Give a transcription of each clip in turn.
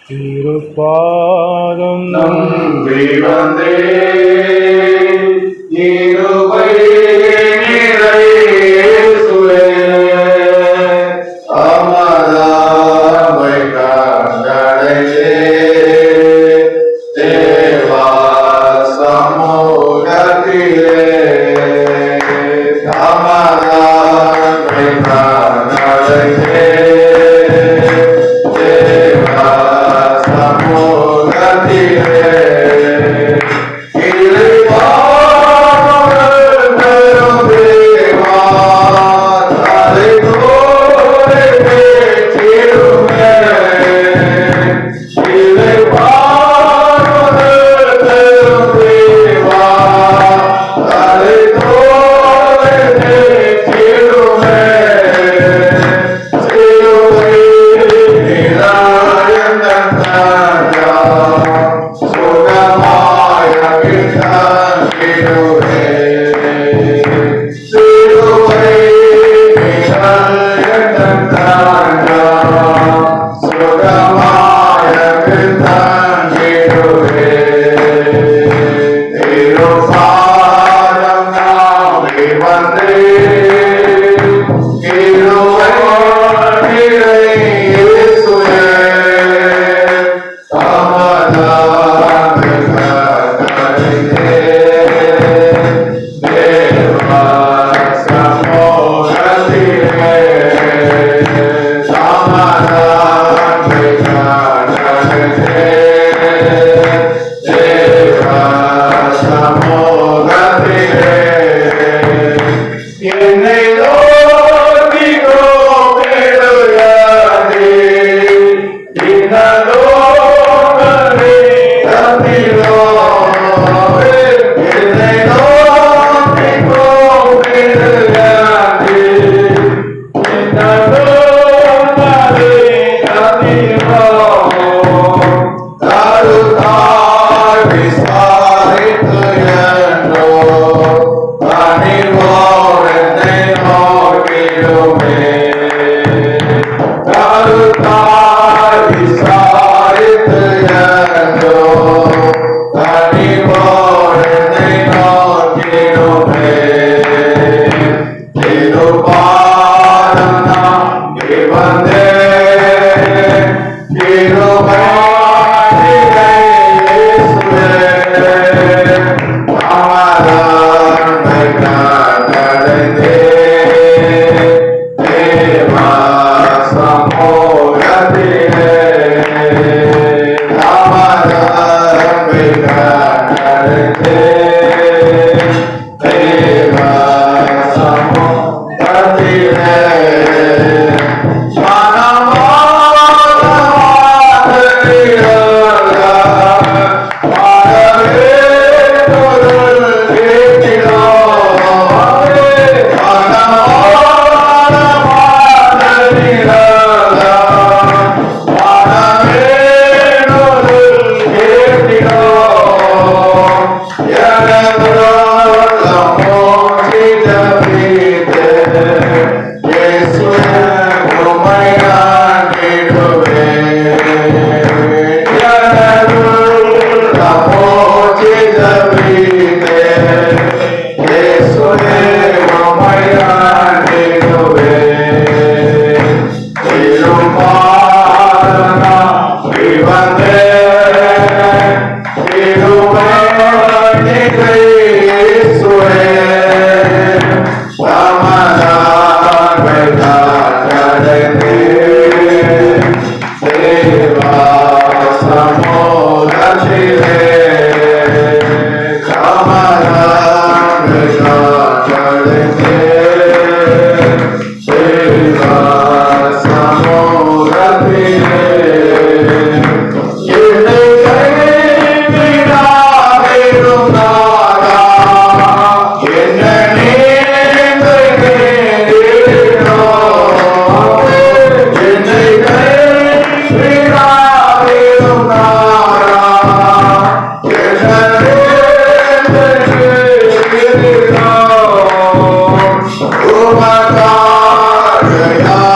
திருப்பாதம் நம்பி வந்தே இருவை நிறைசுவே அமராமை கண்டடையே தேவா சமூகத்திலே அமராமை கண்டடையே Oh my God.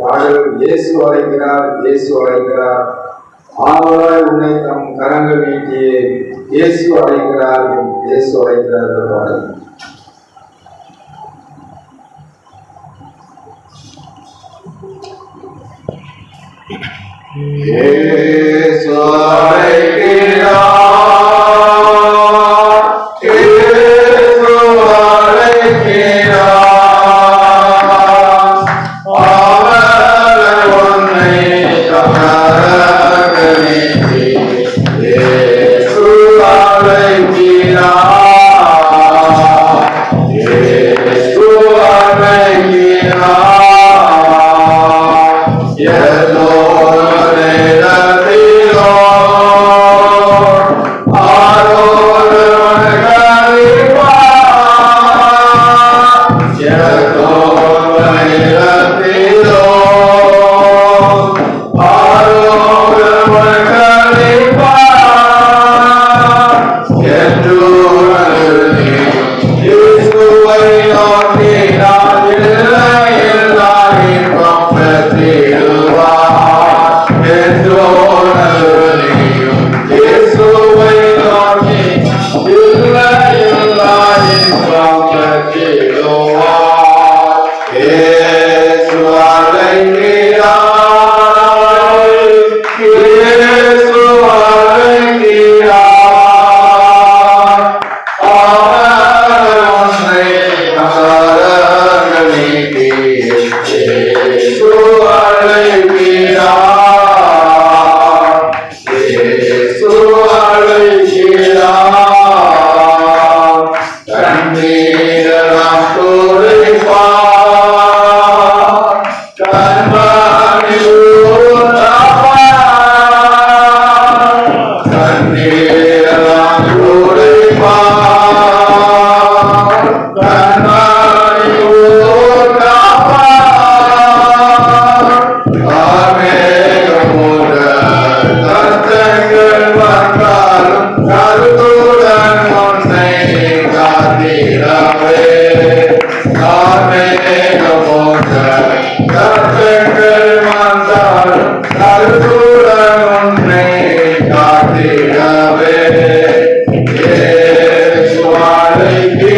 பாடல் இயேசு அழைக்கிறார், இயேசு அழைக்கிறார், ஆவலாய் உன்னை தம் கரங்கள் நீட்டியே இயேசு அழைக்கிறார், இயேசு அழைக்கிறார் என்ற பாடல். இயேசு அழைக்கிறார், காத்திடவே இயேசு அழைக்கிறார்.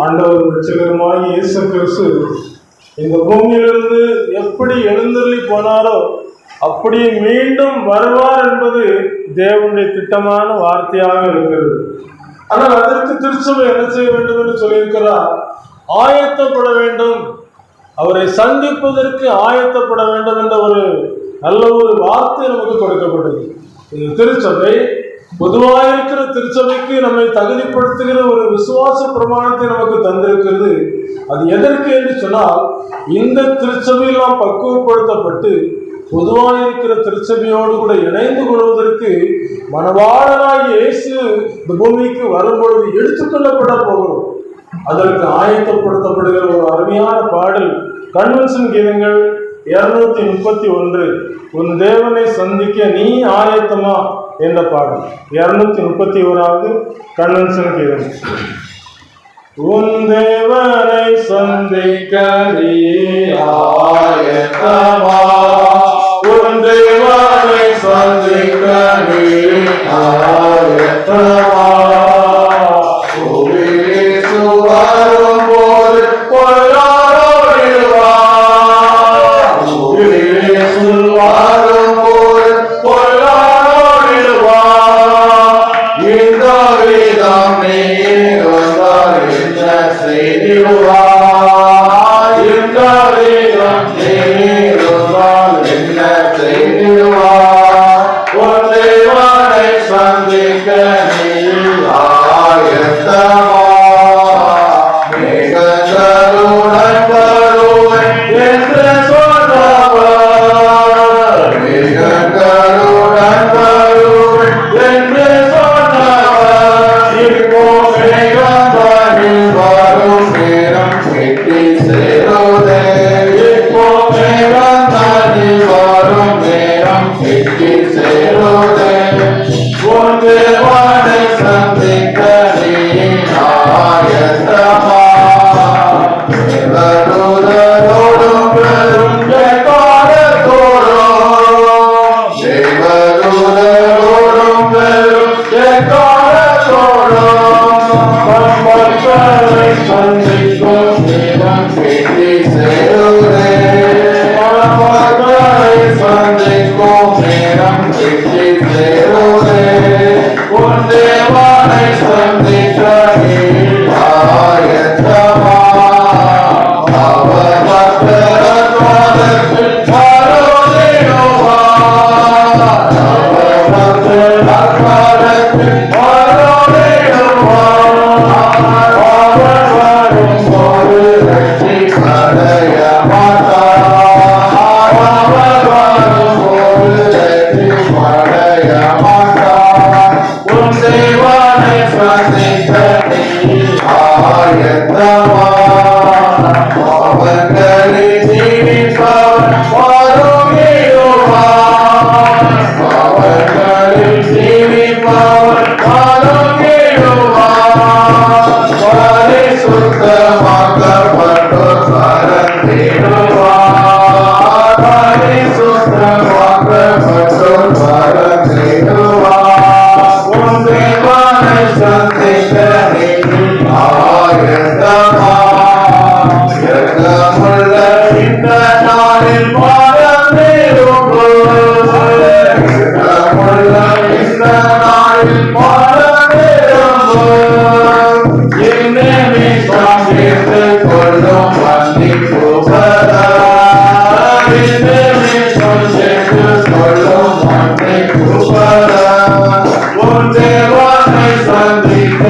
ஆண்டவர் ரட்சகருமாகிய இயேசு கிறிஸ்து இந்த பூமியிலிருந்து எப்படி எழுந்தருளி போனாரோ அப்படி மீண்டும் வருவார் என்பது தேவனுடைய திட்டமான வார்த்தையாக இருக்கிறது. ஆனால் அதற்கு திருச்சபை என்ன செய்ய வேண்டும் என்று சொல்லியிருக்கிறார்? ஆயத்தப்பட வேண்டும், அவரை சந்திப்பதற்கு ஆயத்தப்பட வேண்டும் என்ற ஒரு நல்ல ஒரு வார்த்தை நமக்கு கொடுக்கப்பட்டது. இந்த திருச்சபை பொதுவாக இருக்கிற திருச்சபைக்கு நம்மை தகுதிப்படுத்துகிற ஒரு விசுவாச பிரமாணத்தை நமக்கு தந்திருக்கிறது. அது எதற்கு என்று சொன்னால், இந்த திருச்சபையில் நாம் பக்குவப்படுத்தப்பட்டு பொதுவாக இருக்கிற திருச்சபையோடு கூட இணைந்து கொள்வதற்கு மணவாளனாகிய இயேசு இந்த பூமிக்கு வரும்பொழுது எடுத்துக்கொள்ளப்பட போகிறோம். அதற்கு ஆயத்தப்படுத்தப்படுகிற ஒரு அருமையான பாடல் கன்வென்ஷன் கீதங்கள் 231, உன் தேவனை சந்திக்க நீ ஆயத்தமா என்ற பாடல். 231வது கன்வென்ஷன் கீதம். உன் தேவனை சந்திக்க நீ ஆயத்தமா, உன் தேவனை சந்திக்க நீ ஆயத்தமா, வரும்போது பாவங்களில் ஜீவிப்பவர் வாருமிடுவார். பாவங்களில் ஜீவிப்பவர் வாருமிடுவார். பரிசுத்தமாக்கப்பட்டோர் பரந்திடுவார். பரிசுத்தமாக்கப்பட்டோர் பரந்திடுவார். உன் தேவனை சந்திக்க இரக்கமுள்ள இந்த நாளில் இரக்கமுள்ள இந்த நாளில் என்னை சந்தித்து கொள்ளும் மன்னிப்புபர என்னை சந்தித்து கொள்ளும் மன்னிப்புபர உன் தேவனை சந்திக்க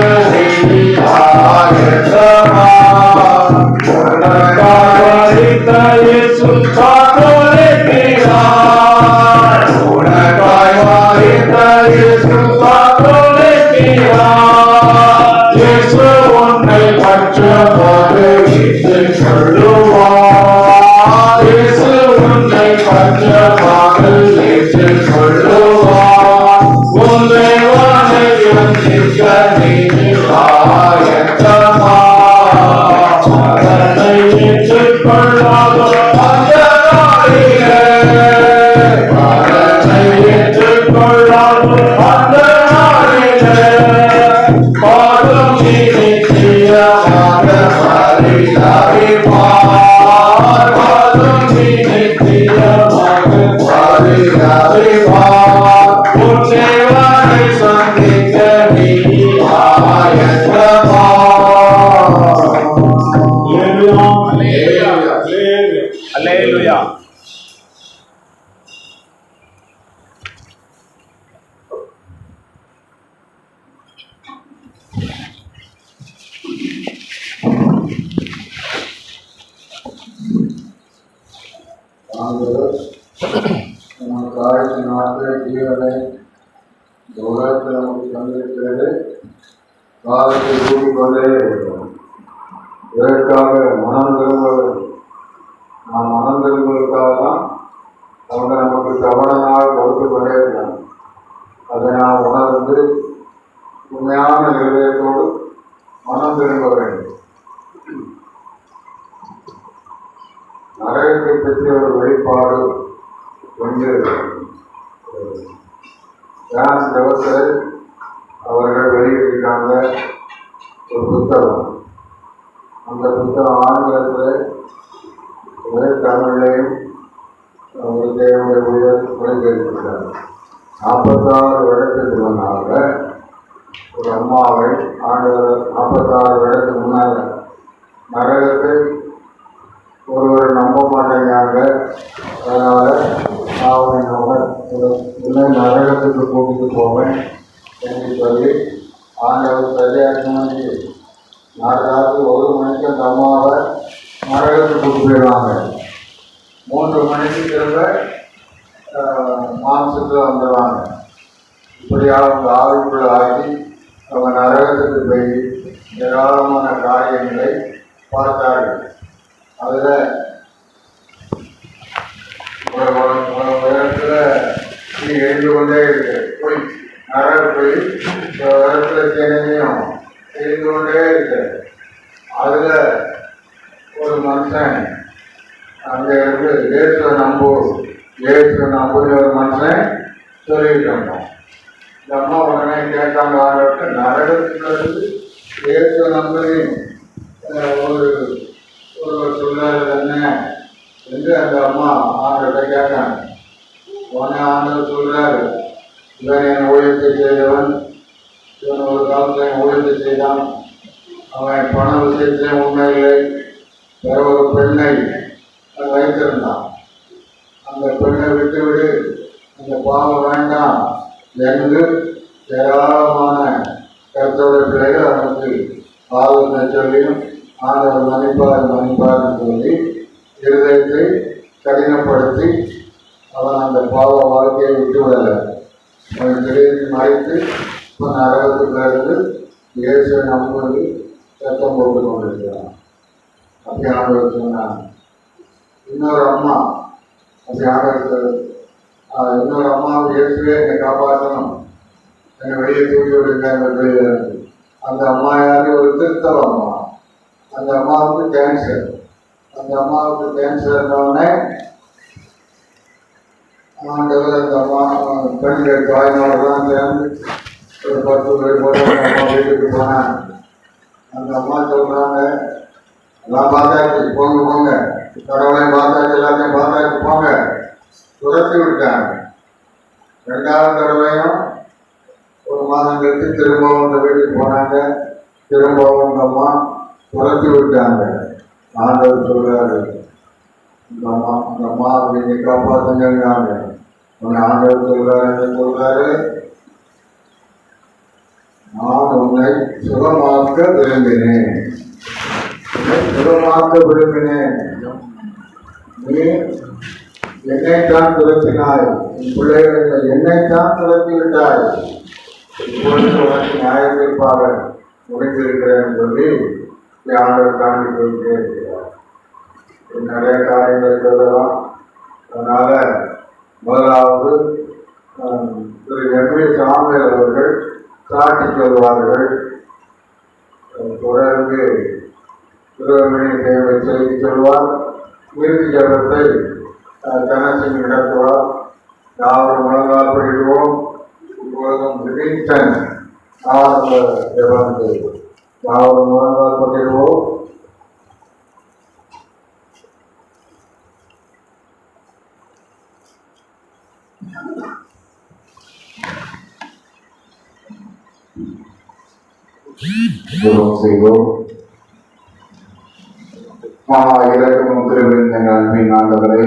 காலத்தை கூட்டிக்கொண்டே இருக்கிறோம். இதற்காக மனம் திரும்புவது நாம் மனம் திரும்புவதற்காக தான் அவங்க நமக்கு கவனமாக கொடுத்து கொண்டே இருக்கிறாங்க. அதை நாம் உணர்ந்து உண்மையான இருதயத்தோடு மனம் திரும்ப வேண்டும். நரகத்தை பற்றிய ஒரு வெளிப்பாடு கொண்டு அவர்கள் வெளியிட்டிருக்காங்க ஒரு புத்தகம். அந்த புத்தகம் ஆங்கிலத்தில் தமிழையும் மொழிபெயர்த்திருக்கிறார். 46 வருடத்துக்கு முன்னாக ஒரு அம்மாவை ஆண்டவர் 46 வருடத்துக்கு முன்னாக நரகத்தை ஒருவர் நம்ப மாட்டேங்காங்க. அதனால் நான் நரகத்துக்கு கூட்டிட்டு போவேன் என்று சொல்லி ஆண்டவர் சரியாக மணிக்கு 1 மணிக்கு அந்த அம்மாவை நரகத்துக்கு கூட்டு போயிடுவாங்க. 3 மணிக்கு திரும்ப மாம்சத்தில் வந்துடுவாங்க. இப்படியாக அவங்க ஆவிக்குள்ள ஆகி அவங்க நரகத்துக்கு போய் ஏராளமான காரியங்களை பார்த்தார்கள். அதில் ஒரு இடத்துல எழுந்து கொண்டே இருக்கு. போய் நரக போய் ஒரு இடத்துல சேனையும் எழுந்து கொண்டே இருக்கு. அதில் ஒரு மனுஷன் அங்கே இருந்து இயேசுவை நம்புன்னு ஒரு மனுஷன் சொல்லிட்டு வந்தான். இந்த அம்மா உடனே கேட்டாங்க, நரகத்துக்கு இயேசுவை நம்பி ஒரு சொல்லாரு என்ன என்று அந்த அம்மா ஆண்டவர்கிட்ட கேட்டாங்க. உடனே ஆண்டவர் சொல்றாரு, இவன் என் ஊழியத்தை செய்தவன், இவன் ஒரு காலத்தில் என் ஊழியத்தை செய்தான், அவன் பண விஷயத்திலே உண்மையில்லை, வேற ஒரு பெண்ணை வைத்திருந்தான், அந்த பெண்ணை விட்டுவிடு, அந்த பாவம் வேண்டாம் என்று ஏராளமான கருத்தோட பிள்ளைகள் அவனுக்கு ஆலோசனை சொல்லியும் ஆண்டவர் மன்னிப்பார்னு சொல்லி இருதயத்தை கடினப்படுத்தி அவன் அந்த பாவ வாழ்க்கையை விட்டு விடலை. அவன் திடீர்னு மறைத்து இப்போ நரகத்துக்கு இருந்து இயேசுவை நம்புவது சத்தம் போட்டு கொண்டிருக்கிறான். அப்படி ஆண்டவர் சொன்னான். இன்னொரு அம்மா அப்படி ஆண்டவர் இன்னொரு அம்மாவை இயேசுவே என்னை காப்பாற்றணும், என்னை வெளியே தூக்கி விடுங்க. அந்த அம்மா யாரு? ஒரு கிறிஸ்தவ அம்மா. அந்த அம்மாவுக்கு கேன்சர். அந்த அம்மாவுக்கு கேன்சர்னோடனே ஆண்டவர் அந்த அம்மா பெண்கள் தாய்மாரெல்லாம் சேர்ந்து ஒரு 10 பேர் போல அம்மா வீட்டுக்கு போனாங்க. அந்த அம்மா சொல்றாங்க, எல்லாம் பார்த்தாச்சு, போங்க போங்க, கடவுளையும் பார்த்தாச்சு, எல்லாத்தையும் பார்த்தாச்சு, போங்க. துரத்தி விட்டாங்க. 2வது தடவையும் ஒரு மாதம் கழித்து திரும்பவும் இந்த வீட்டுக்கு போனாங்க. திரும்பவும் இந்த அம்மா துரத்தி விட்டாங்க. ஆண்டவர் சொல்றாரு, இந்த அம்மா நீங்க காப்பாத்துங்க. ஆண்டவர் சொல்றாரு, நான் உன்னை சுகமாக்க விரும்பினேன். நீ என்னைத்தான் துரத்தினாய், உன் பிள்ளைகளை என்னைத்தான் துரத்தி விட்டாய். இப்பொழுது உனக்கு நியாய தீர்ப்பாக முடிந்திருக்கிறேன் சொல்லி ஆண்டவர் தாண்டி போயிட்டே இருக்கிறார். நிறைய காரியங்கள் சொல்லலாம். அதனால முதலாவது திரு எம்ஏ சாமியல் அவர்கள் சாட்சி சொல்வார்கள். தொடர்ந்து திருவண்ணை சேவை செய்தி சொல்வார். இறுதி ஜபத்தை கனசிங் நடத்துவார். யாரும் முழங்கால் படிடுவோம். இப்பொழுதும் விதித்தன் ஆரம்ப ஜபத்தை யாரும் முழங்கால் படிடுவோம். செய்வோம். இறக்கும் திருவிழா அன்பின் ஆண்டவரே,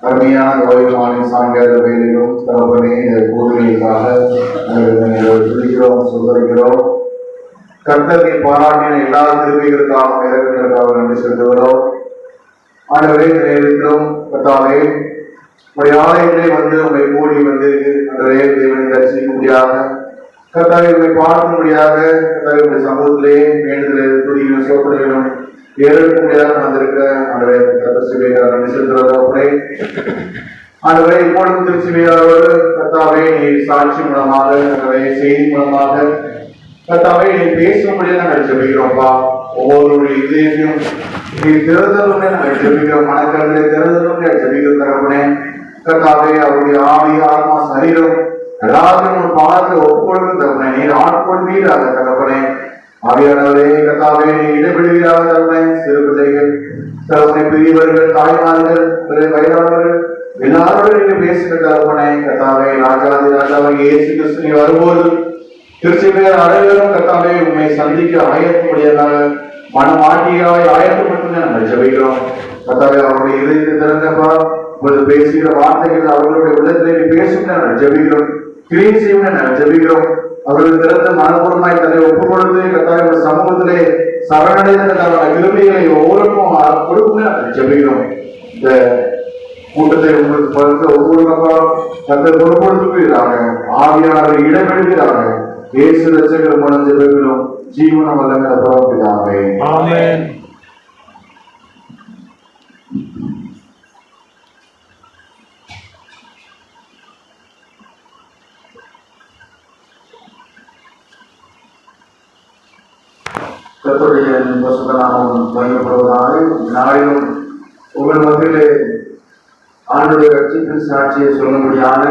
அருமையான கோயில்மானை சாயங்கால வேலையிலும் தகவலே இந்த கூடுதலுக்காக துடிக்கிறோம், சொல்கிறோம். கர்த்தரை பாராட்டின எல்லா திருவிகளுக்காகவும் இறக்குகளுக்காக நன்றி செலுத்துகிறோம். ஆண்டவரே, நேரிலும் கர்த்தாவே உடைய ஆலயத்திலே வந்து உங்களை கூடி வந்து அன்றே தேவனை தரிசிக்க முடியாத கர்த்தாவை உங்களை பார்க்க முடியாத கர்த்தாவுடைய சமூகத்திலே வேண்டுதல் துதிகளும் சோதனைகளும் ஏற்க முடியாத வந்திருக்கிற ஆண்டவரை கர்த்தர் நன்றி செலுத்துகிறோம். ஆண்டவரை இப்பொழுது திருச்சிவையாரோடு கர்த்தாவே நீ சாட்சி மூலமாக செய்தி மூலமாக கர்த்தாவே நீ பேசும்படியாக நாங்கள் ஜெபிக்கிறோம்ப்பா. ஒவ்வொருடைய இதயத்தையும் நீ திறந்தலுமே நாங்கள் ஜெபிக்கிறோம். மனக்கருத்தை திறந்தலுமே ஜெபிக்கிற தரப்புனே கர்த்தாவே அவருடைய ஆவி ஆத்மா சரீரம் எல்லாத்தையும் பார்த்து ஒப்புக்கொள்கிற தரப்புனே நீர் ஆட்கொள்வீராக தகப்பனே. ஆவியானவரே கர்த்தாவே நீ இடைவெளியாக தரப்புனே. சிறு பிள்ளைகள் தரப்புனே, பெரியவர்கள், தாய்மார்கள், வயதானவர்கள் எல்லாரோடும் நீங்க பேசுகிற தரப்புனே. கர்த்தாவே ராஜாதி ராஜாவை இயேசு கிறிஸ்து வரும்போது திருச்சிபையார் அனைவரும் கர்த்தாவே உண்மை சந்திக்க ஆயத்தப்படியாக மனமாட்டியாய் ஆயத்தப்பட்டு நாங்கள் ஜெபிக்கிறோம். கர்த்தாவே அவருடைய இதயத்தை திறந்தப்பா இப்பொழுது பேசுகிற வார்த்தைகள் அவர்களுடைய உள்ளத்திலே பேசும் நாங்கள் ஜெபிக்கிறோம். கிரியை செய்யும் நாங்கள் ஜெபிக்கிறோம். அவர்கள் திறந்த மனப்பூர்வமாய் தன்னை ஒப்புக் கொடுத்து கர்த்தாவே சமூகத்திலே சரணடைந்த கிருபைகளை ஒவ்வொருக்கும் கொடுக்கும் நாங்கள் ஜெபிக்கிறோம். இந்த கூட்டத்தை உங்களுக்கு பார்த்து ஒவ்வொரு மக்களும் கர்த்தர் பொறுப்படுத்துவீராக. ஆவியானவரை இடமெடுக்கிறாங்க. இயேசு ரட்சகர் மூலம் ஜெபிக்கிறோம். ஜீவன வல்லமையுள்ள பிதாவே, ஆமென். கர்த்தருடைய பரிசுத்த நாமம் மகிமைப்படுவதாக. நாளிலும் உங்கள் மத்தியிலே ஆண்டவருடைய ரட்சிப்பின் சாட்சியை சொல்லும்படியான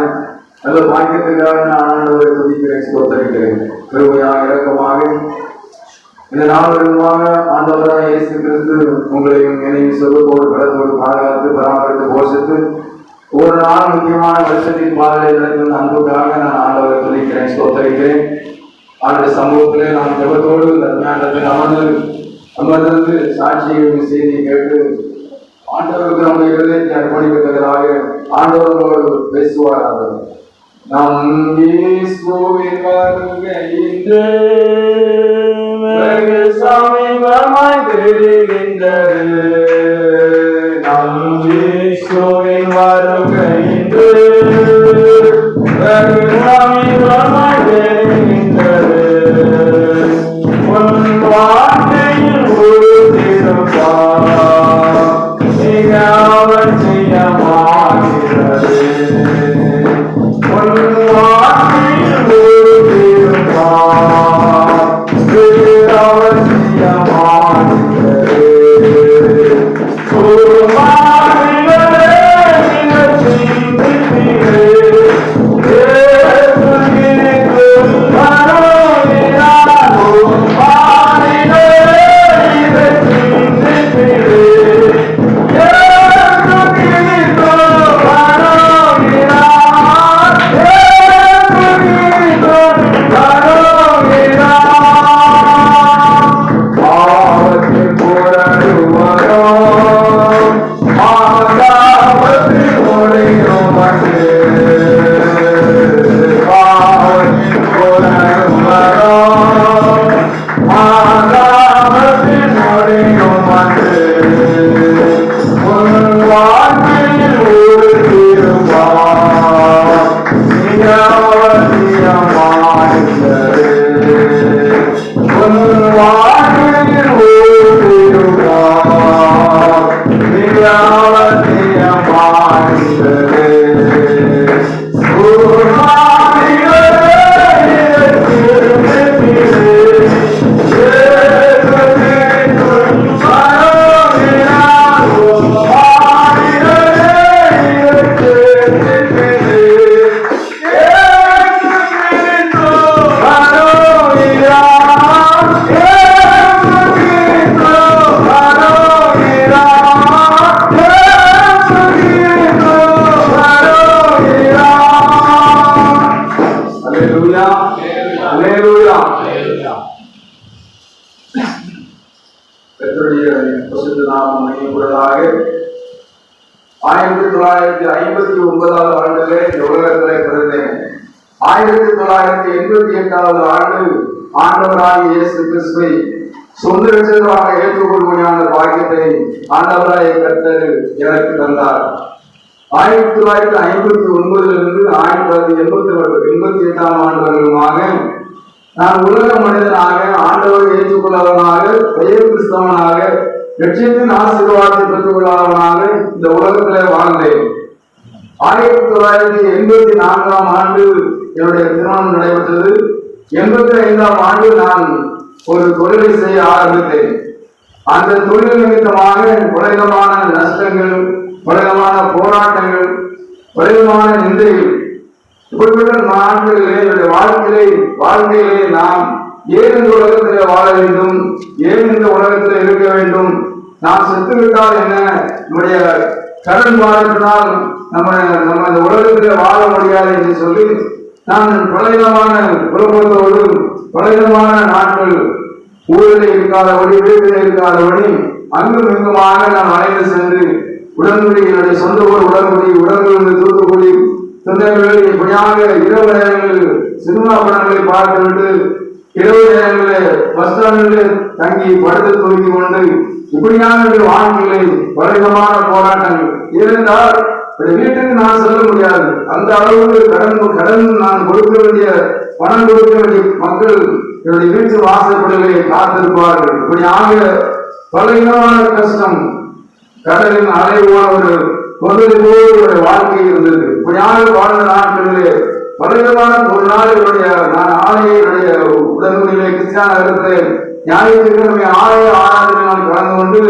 நல்ல வாக்கியத்துக்காக நான் ஆண்டவரை துதிக்கிறேன், ஸ்தோத்திரிக்கிறேன். கிருபையாக இரக்கமாக இந்த நாளுமாக ஆண்டவராக இயேசு கிறிஸ்து உங்களையும் என்னையும் செல்வத்தோடு பலத்தோடு பாதுகாத்து பராமரித்து போஷித்து ஒரு நாள் முக்கியமான வருஷத்தின் பாதையில் அன்புக்காக நான் ஆண்டவரை துதிக்கிறேன், ஸ்தோத்திரிக்கிறேன். ஆண்டு சமூகத்திலே நாம் ஜெபத்தோடு அமர்ந்து சாட்சியை செய்தியை கேட்டு ஆண்டவருக்கு நம்முடைய இருதயத்தை அர்ப்பணிப்பதற்காக ஆண்டவரோடு பேசுவாராக. நம் இயேசுவின் வருகை இன்று வெகு சமீபமாய் தெரிகின்றது. நம் இயேசுவின் வருகை இன்று வெகு சமீபமாய் தெரிகின்றது. கர்த்தருடைய பரிசுத்த நாமம் மகிமைப்படுவதாக. 1959 ஆண்டிலே இந்த உலகத்திலே பிறந்தேன். 1988 ஆண்டு ஆண்டவராகிய இயேசு கிறிஸ்துவை சொந்த ரட்சகராக ஏற்றுக்கொள்ளும்படியான பாக்கியத்தை ஆண்டவராகிய கர்த்தர் எனக்கு தந்தார். 1959 1988 ஆண்டு வரையிலுமாக நான் உலக மனிதனாக ஆண்டவரை ஏற்றுக்கொள்ளாதவனாக பெயர் கிறிஸ்தவனாக லட்சியத்தின் ஆசீர்வாதத்தை பெற்றுக் கொள்ளாதவனாக இந்த உலகத்திலே வாழ்ந்தேன். 1984 ஆண்டு என்னுடைய திருமணம் நடைபெற்றது. 85 ஆண்டு நான் ஒரு தொழிலை செய்ய ஆரம்பித்தேன். அந்த தொழில் நிமித்தமாக பலவிதமான நஷ்டங்கள், பலவிதமான போராட்டங்கள், பலவிதமான நிந்தைகள், இப்படிப்பட்ட நாட்களிலே என்னுடைய வாழ்க்கையிலே நாம் ஏன் இந்த உலகத்திலே வாழ வேண்டும், ஏன் இந்த உலகத்திலே இருக்க வேண்டும், நாம் செத்துவிட்டால் என்ன, நம்முடைய கடன் பாரத்தினால் நம்ம இந்த உலகத்திலே வாழ முடியாது என்று சொல்லி நான் பலவிதமான குழப்பத்தோடு பலவிதமான நாட்கள் ஊரில் இருக்காதபடி வீட்டில் இருக்காதபடி அங்கும் இங்குமாக நான் அலைந்து சென்று உடன்குடி என்னுடைய சொந்த ஊர் உடன்குடி தூத்துக்குடி சொந்தங்களில் இப்படியாக இரவு நேரங்களில் சினிமா படங்களை பார்த்துவிட்டு இரவு நேரங்களில் பஸ் ஸ்டாண்டில் தங்கி படுத்து தூக்கி கொண்டு இப்படியான வாழ்க்கைகளை பலவிதமான போராட்டங்கள் இருந்தால் வீட்டுக்கு நான் செல்ல முடியாது. அந்த அளவுக்கு கடன் நான் கொடுக்க வேண்டிய பணம் கொடுக்க வேண்டிய மக்கள் என்னுடைய வீட்டு வாசல்களிலே காத்திருப்பார்கள். இப்படியாக பலவிதமான கஷ்டம், கடலின் அலை ஒரு ஒரு வாழ்க்கை இருந்தது. இப்படியாக வாழ்ந்த நாட்களிலே பலவிதமான ஒரு நாள் நான் ஆலய உடன்குடியிலே கிறிஸ்டியான நகரத்திலே ஞாயிற்றுக்கிழமை ஆலய ஆராதனை நான் கலந்து கொண்டு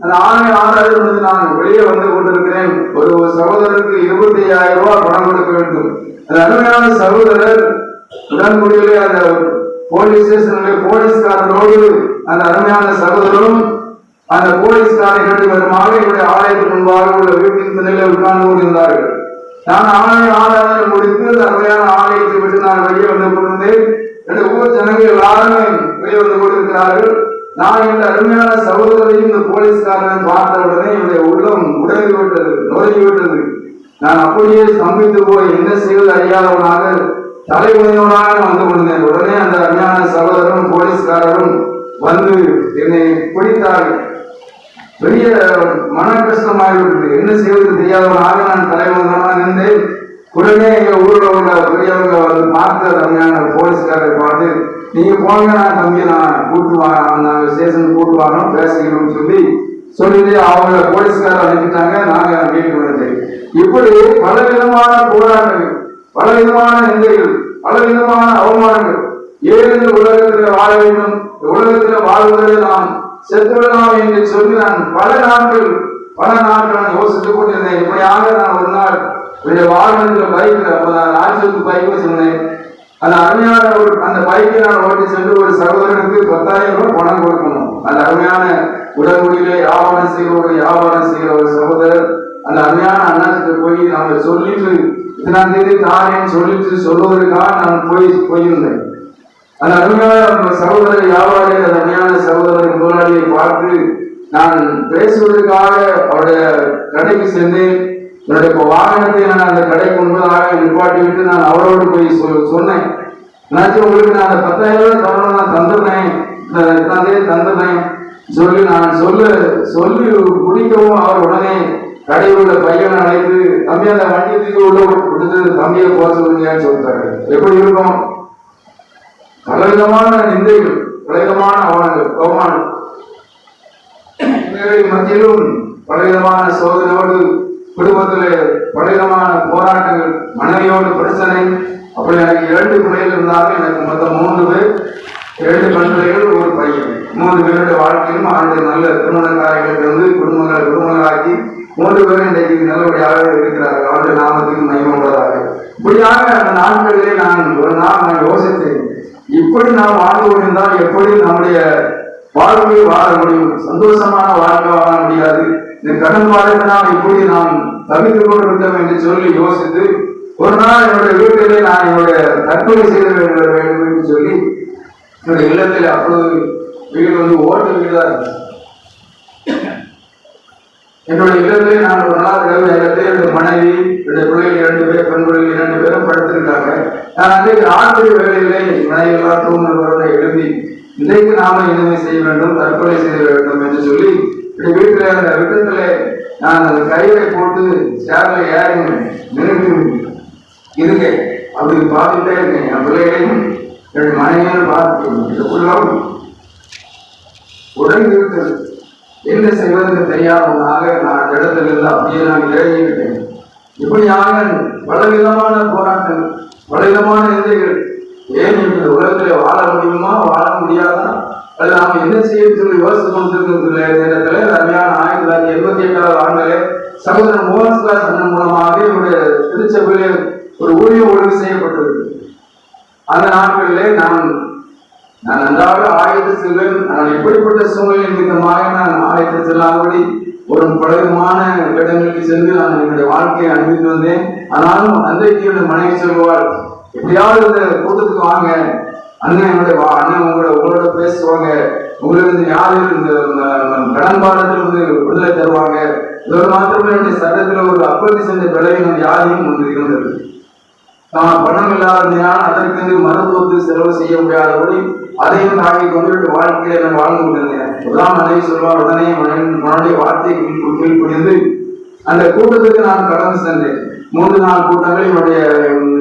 அந்த ஆலய ஆராதனை நான் வெளியே வந்து கொண்டிருக்கிறேன். ஒரு சகோதரருக்கு 25,000 ரூபாய் பணம் கொடுக்க வேண்டும். அந்த அருமையான சகோதரர் உடன்குடியிலே அந்த போலீஸ் ஸ்டேஷனிலே போலீஸ்காரரோடு அந்த அருமையான சகோதரரும் அந்த போலீஸ்காரை கண்டு வருமாக என்னுடைய ஆலயத்துக்கு முன்பாக உள்ள வீட்டின் திணையில உட்கார்ந்து கொண்டிருந்தார்கள். நான் ஆலய ஆராதனை முடித்து அந்த அருமையான ஆலயத்தை விட்டு நான் வெளியே வந்து கொண்டிருந்தேன். என்னுடைய ஊர் ஜனங்கள் எல்லாருமே வெளியே வந்து கொண்டிருக்கிறார்கள். நான் இந்த அருமையான சகோதரரையும் இந்த போலீஸ்காரனை பார்த்த உடனே என்னுடைய உள்ளம் நுழைந்துவிட்டது. நான் அப்படியே ஸ்தம்பித்து போய் என்ன செய்வது அறியாதவனாக தலைமுறையோடாக வந்து கொண்டிருந்தேன். உடனே அந்த அருமையான சகோதரரும் போலீஸ்காரரும் வந்து என்னை பிடித்தார்கள். பெரிய மன கஷ்டமாகிவிட்டது. என்ன செய்வது தெரியாதவனாக நான் தலைமுறையோடாக நின்றேன். உடனே எங்க ஊர்ல உள்ள பெரியவங்க வந்து பார்த்து அருமையான போலீஸ்காரரை பார்த்து, நீங்க போங்க, நான் தம்பி நான் நாங்க ஸ்டேஷன் கூட்டு வாங்கணும் பேசிக்கணும்னு சொல்லிட்டு அவங்க போலீஸ்காரர் அனுப்பிட்டாங்க. நாங்க வீட்டுக்கு வந்துட்டேன். இப்படி பலவிதமான போராட்டங்கள், பலவிதமான நிந்தைகள், பலவிதமான அவமானங்கள். ஏழு உலகத்தில் வாழ வேண்டும், உலகத்தில் வாழ்வதை நாம் செத்துவிடலாம் என்று சொல்லி நான் பல நாட்கள் நான் யோசித்துக் கொண்டிருந்தேன். இப்படியாக நான் ஒரு நாள் வாகனத்தில் பைக்கில் பைக்கில் சொன்னேன். அந்த அருமையான அந்த பைக்கை நான் ஓட்டி சென்று ஒரு சகோதரனுக்கு 10,000 ரூபாய் பணம் கொடுக்கணும். அந்த அருமையான உடல்குடியிலே வியாபாரம் செய்கிற ஒரு சகோதரர் அந்த அருமையான அண்ணாச்சிட்ட போய் நாம சொல்லிட்டு 2ஆம் தேதி தாரேன்னு சொல்லுவதற்காக நான் போயிருந்தேன். அந்த அருமையான சகோதரர் வியாபாரி அந்த அருமையான சகோதரர் முதலாளியை பார்த்து நான் பேசுவதற்காக அவருடைய கடைக்கு சென்றேன். என்னுடைய வாகனத்தை நான் அந்த கடைக்கு முன்பதாக நிப்பாட்டி விட்டு நான் அவரோடு போய் சொன்னேன். உங்களுக்கு நான் அந்த 10,000 ரூபாய் தரணும், நான் தந்துடுறேன், 2ஆம் தேதி தந்துடுறேன் சொல்லி குடிக்கவும் அவர் உடனே கடையில் உள்ள பையனை அழைத்து, தம்பி அந்த வண்டியத்துக்கு உள்ள கொடுத்து தம்பியை போக சொல்லுங்கன்னு சொல்லிட்டாரு. எப்படி இருக்கும்? பலவிதமான நிந்தைகள், பலவிதமான அவமானம் மத்தியிலும் பலவிதமான சோதனையோடு குடும்பத்திலே பலவிதமான போராட்டங்கள், மனைவியோடு பிரச்சனை. அப்படி எனக்கு 2 பிள்ளைகள் இருந்தாலும் எனக்கு மொத்தம் 3 பேர், 2 பெண் பிள்ளைகள், ஒரு பையன். 3 பேருடைய வாழ்க்கையிலும் ஆண்டு நல்ல திருமணக்காரர்களிலிருந்து குடும்பங்களாக்கி 3 பேரும் இன்றைக்கு நல்லபடியாக இருக்கிறார்கள். அவருடைய நாமத்துக்கு மகிமைப்படுவதாக. இப்படியாக அந்த நாட்களிலே ஒரு நாள் நான் யோசித்தேன், இப்படி நாம் வாழ்ந்து கொண்டிருந்தால் எப்படி நம்முடைய வாழ்க்கையை வாழ முடியும்? சந்தோஷமான வாழ்க்கை வாழ முடியாது. இந்த கடன் பாடத்தினால் இப்படி நாம் தவித்துக் கொண்டிருந்தோம் என்று சொல்லி யோசித்து ஒரு நாள் என்னுடைய வீட்டிலே நான் என்னுடைய தற்கொலை செய்து வேண்டும் என்று சொல்லி என்னுடைய இல்லத்தில் அப்பொழுது வீடு ஓட்டு வீடு தான் இருந்தது. என்னுடைய இல்லத்திலே நான் ஒரு நாள் இரவு நேரத்தில் என்னுடைய மனைவி, என்னுடைய பிள்ளைகள் 2 பேர், பெண் பிள்ளைகள் 2 பேரும் படுத்திருக்காங்க. நான் அன்றைக்கு ராத்திரி வேளையிலே மனைவி எல்லாம் தூங்குகிறவர்களை எழுதி, இன்றைக்கு நாம இனிமே செய்ய வேண்டும், தற்கொலை செய்ய வேண்டும் என்று சொல்லி வீட்டில் அந்த விட்டத்திலே நான் அந்த கையை போட்டு சேர்ல ஏறி நிறுத்தி இருங்க அப்படி பார்த்துட்டே இருக்கேன். என் பிள்ளைகளையும் என்னுடைய மனைவியும் பார்த்து உடனே இருக்கிறது. என்ன செய்வதற்கு தெரியாதவனாக நான் இடத்துல இருந்து அப்படியே நான் இறங்கிவிட்டேன். இப்படியாக பலவிதமான போராட்டங்கள், பலவிதமான எதிரிகள். ஏன் இந்த உலகத்துல வாழ முடியுமா, வாழ முடியாதா, அது நாம் என்ன செய்ய சொல்லி யோசித்து கொண்டிருக்கிற நேரத்தில் அருமையான 1988 ஆண்டிலே சகோதரன் மோகன்தாஸ் அண்ணன் மூலமாக என்னுடைய திருச்சபையிலே ஒரு ஊழியம் ஒழுங்கு செய்யப்பட்டது. அந்த நாட்களிலே நான் நன்றாக ஆயத்து செல்வேன். நான் எப்படிப்பட்ட சூழ்நிலை நிமித்தமாக நான் ஆயத்து செல்லாதபடி ஒரு பலவிதமான இடங்களுக்கு சென்று நான் என்னுடைய வாழ்க்கையை அனுப்பித்து வந்தேன். ஆனாலும் அன்றைக்கு என்னுடைய மனைவி சொல்வாள், எப்படியாவது இந்த கூட்டத்துக்கு வாங்க, அண்ணன் என்னுடைய அண்ணன் உங்களோட பேசுவாங்க, உங்களுக்கு யாரும் இந்த கடன் பாடத்திலிருந்து விடுதலை தருவாங்க. இதோடு மாத்திரமே என்னுடைய சட்டத்தில் ஒரு அப்பத்தி சென்ற விளைவின் வியாதியும் ஒன்று இருந்தது. நான் பணம் இல்லாததினால் அதற்கு மருத்துவத்துக்கு செலவு செய்ய முடியாதபடி அதையும் தாக்கி கொண்டு வாழ்க்கையை நான் வாழ்ந்து கொண்டிருந்தேன். முதலாம் மனைவி சொல்வார், உடனே மனுடைய வார்த்தையை கீழ்ப்படிந்து அந்த கூட்டத்துக்கு நான் கடந்து சென்றேன். 3 நாள் கூட்டங்கள் என்னுடைய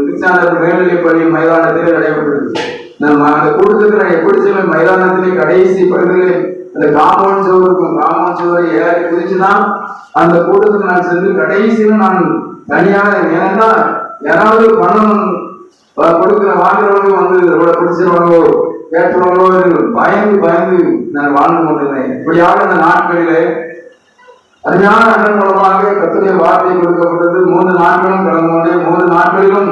திருச்சானூர் மேல்நிலைப் பள்ளி மைதானத்திலே நடைபெற்றது. நான் அந்த கூட்டத்துக்கு நான் எப்படி செல்வேன், மைதானத்திலே கடைசி பகுதியிலே அந்த காம்பவுண்ட் சுவருக்கும் காம்பவுண்ட் சுவரை ஏறி குதிச்சுதான் அந்த கூட்டத்துக்கு நான் சென்று கடைசியில் நான் தனியாக, ஏன்னா யாராவது பணம் கொடுக்கிற வாங்குறவங்க வந்து இவ்வளவு பிடிச்சிருவாங்களோ கேட்டுருவாங்களோ பயந்து பயந்து நான் வாழ்ந்து கொண்டிருந்தேன். இப்படியாக அந்த நாட்களிலே அருமையான அண்ணன் மூலமாக கர்த்தருடைய வார்த்தை கொடுக்கப்பட்டது. 3 நாட்களும் கடந்து கொண்டே 3 நாட்களிலும்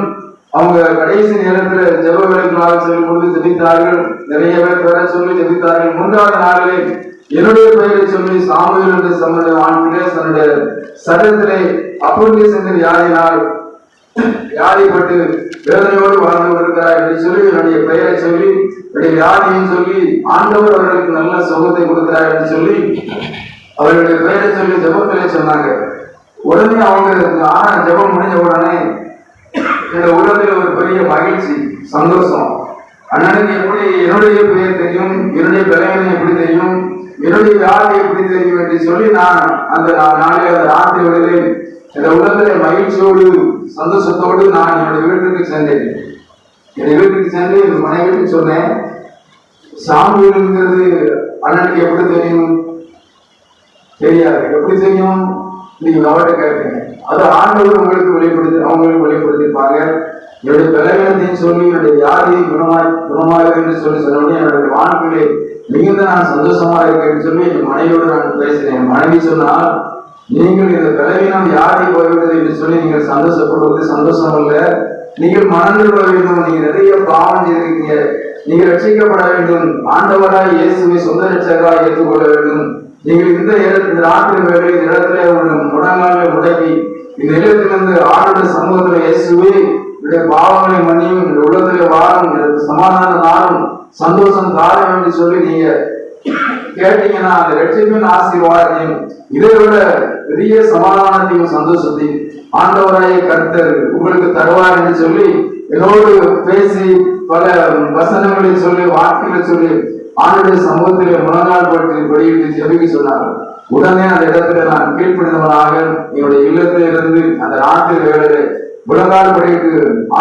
அவங்க கடைசி நேரத்தில் ஜெப வேலைகளாக செல்லும் பொழுது ஜெபித்தார்கள். நிறைய பேர் பெற சொல்லி ஜெபித்தார்கள். 3வது நாளிலே என்னுடைய பெயரை சொல்லி சாமுவேல் என்று சொன்ன ஆண்டிலே தன்னுடைய சரீரத்திலே அப்போது சென்ற வியாதியினால் வியாதிப்பட்டு வேதனையோடு வாழ்ந்து வருகிறார் என்று சொல்லி என்னுடைய பெயரை சொல்லி என்னுடைய வியாதியை சொல்லி ஆண்டவர் அவர்களுக்கு நல்ல சுகத்தை கொடுக்கிறார் என்று சொல்லி அவர்களுடைய பெயரை சொல்லி ஜெபத்திலே சொன்னாங்க. உடனே அவங்க ஜெபம் முடிஞ்ச உடனே இந்த உள்ளத்தில் ஒரு பெரிய மகிழ்ச்சி, சந்தோஷம். அண்ணனுக்கு எப்படி என்னுடைய பெயர் தெரியும், என்னுடைய பலவீனம் எப்படி தெரியும், என்னுடைய வியாதி எப்படி தெரியும் என்று சொல்லி நான் அந்த நாளில் அந்த ராத்திரி வேளையிலே இந்த உள்ளத்திலே மகிழ்ச்சியோடு சந்தோஷத்தோடு நான் என்னுடைய வீட்டுக்கு சென்றேன். என்னுடைய வீட்டுக்கு சென்று என் மனைவிக்கு சொன்னேன், சாமுவேல்ங்கிறது அண்ணனுக்கு எப்படி தெரியும், தெரியாது. எப்படி தெரியும், நீங்க அவர்கிட்ட கேட்பீங்க. அது ஆண்டவர் அவங்களுக்கு வெளிப்படுத்திருப்பாங்க. என்னுடைய பலவீனத்தையும் சொல்லி என்னுடைய வியாதியை குணமாக என்று சொன்னோடனே என்னுடைய வாழ்க்கையிலே மிகுந்த நான் சந்தோஷமா இருக்கேன்னு சொல்லி என் மனைவியோடு நான் பேசினேன். மனைவி சொன்னால், நீங்கள் இந்த பலவீனம் வியாதி போய்விட்டது என்று சொல்லி நீங்கள் சந்தோஷப்படுவது சந்தோஷம் அல்ல, நீங்கள் மறந்து கொள்ள வேண்டும். நீங்க நிறைய பாவம் செய்திருக்கீங்க, நீங்கள் ரட்சிக்கப்பட வேண்டும், ஆண்டவராய் இயேசுவை சொந்த ரட்சகராய் ஏற்றுக்கொள்ள வேண்டும். நீங்கள் இந்த ராத்திரி வேலை இடத்துல ஒரு முடங்காலை முடக்கி இந்த இடத்திலிருந்து ஆளுடைய சமூகத்தில் இயேசுவே என்னுடைய பாவங்களை மன்னியும், இந்த உள்ளத்திலே வாழும், எனக்கு சமாதான நாளும் சந்தோஷம் தாரம் என்று சொல்லி நீங்க கேட்டீங்கன்னா அந்த ரட்சிப்பின் ஆசீர்வாதத்தையும் இதை விட பெரிய சமாதானத்தையும் சந்தோஷத்தையும் ஆண்டவராய கர்த்தர் உங்களுக்கு தருவார் என்று சொல்லி என்னோடு பேசி பல வசனங்களை சொல்லி வார்த்தைகளை சொல்லி ஆண்டுடைய சமூகத்திலே முழங்கால் பற்றி வெளியிட்டு ஜெபிக்க சொன்னார்கள். உடனே அந்த இடத்துல நான் கீழ்ப்படிந்தவனாக என்னுடைய இல்லத்திலிருந்து அந்த நாட்டில் வேலையிலே முழங்கால் படிட்டு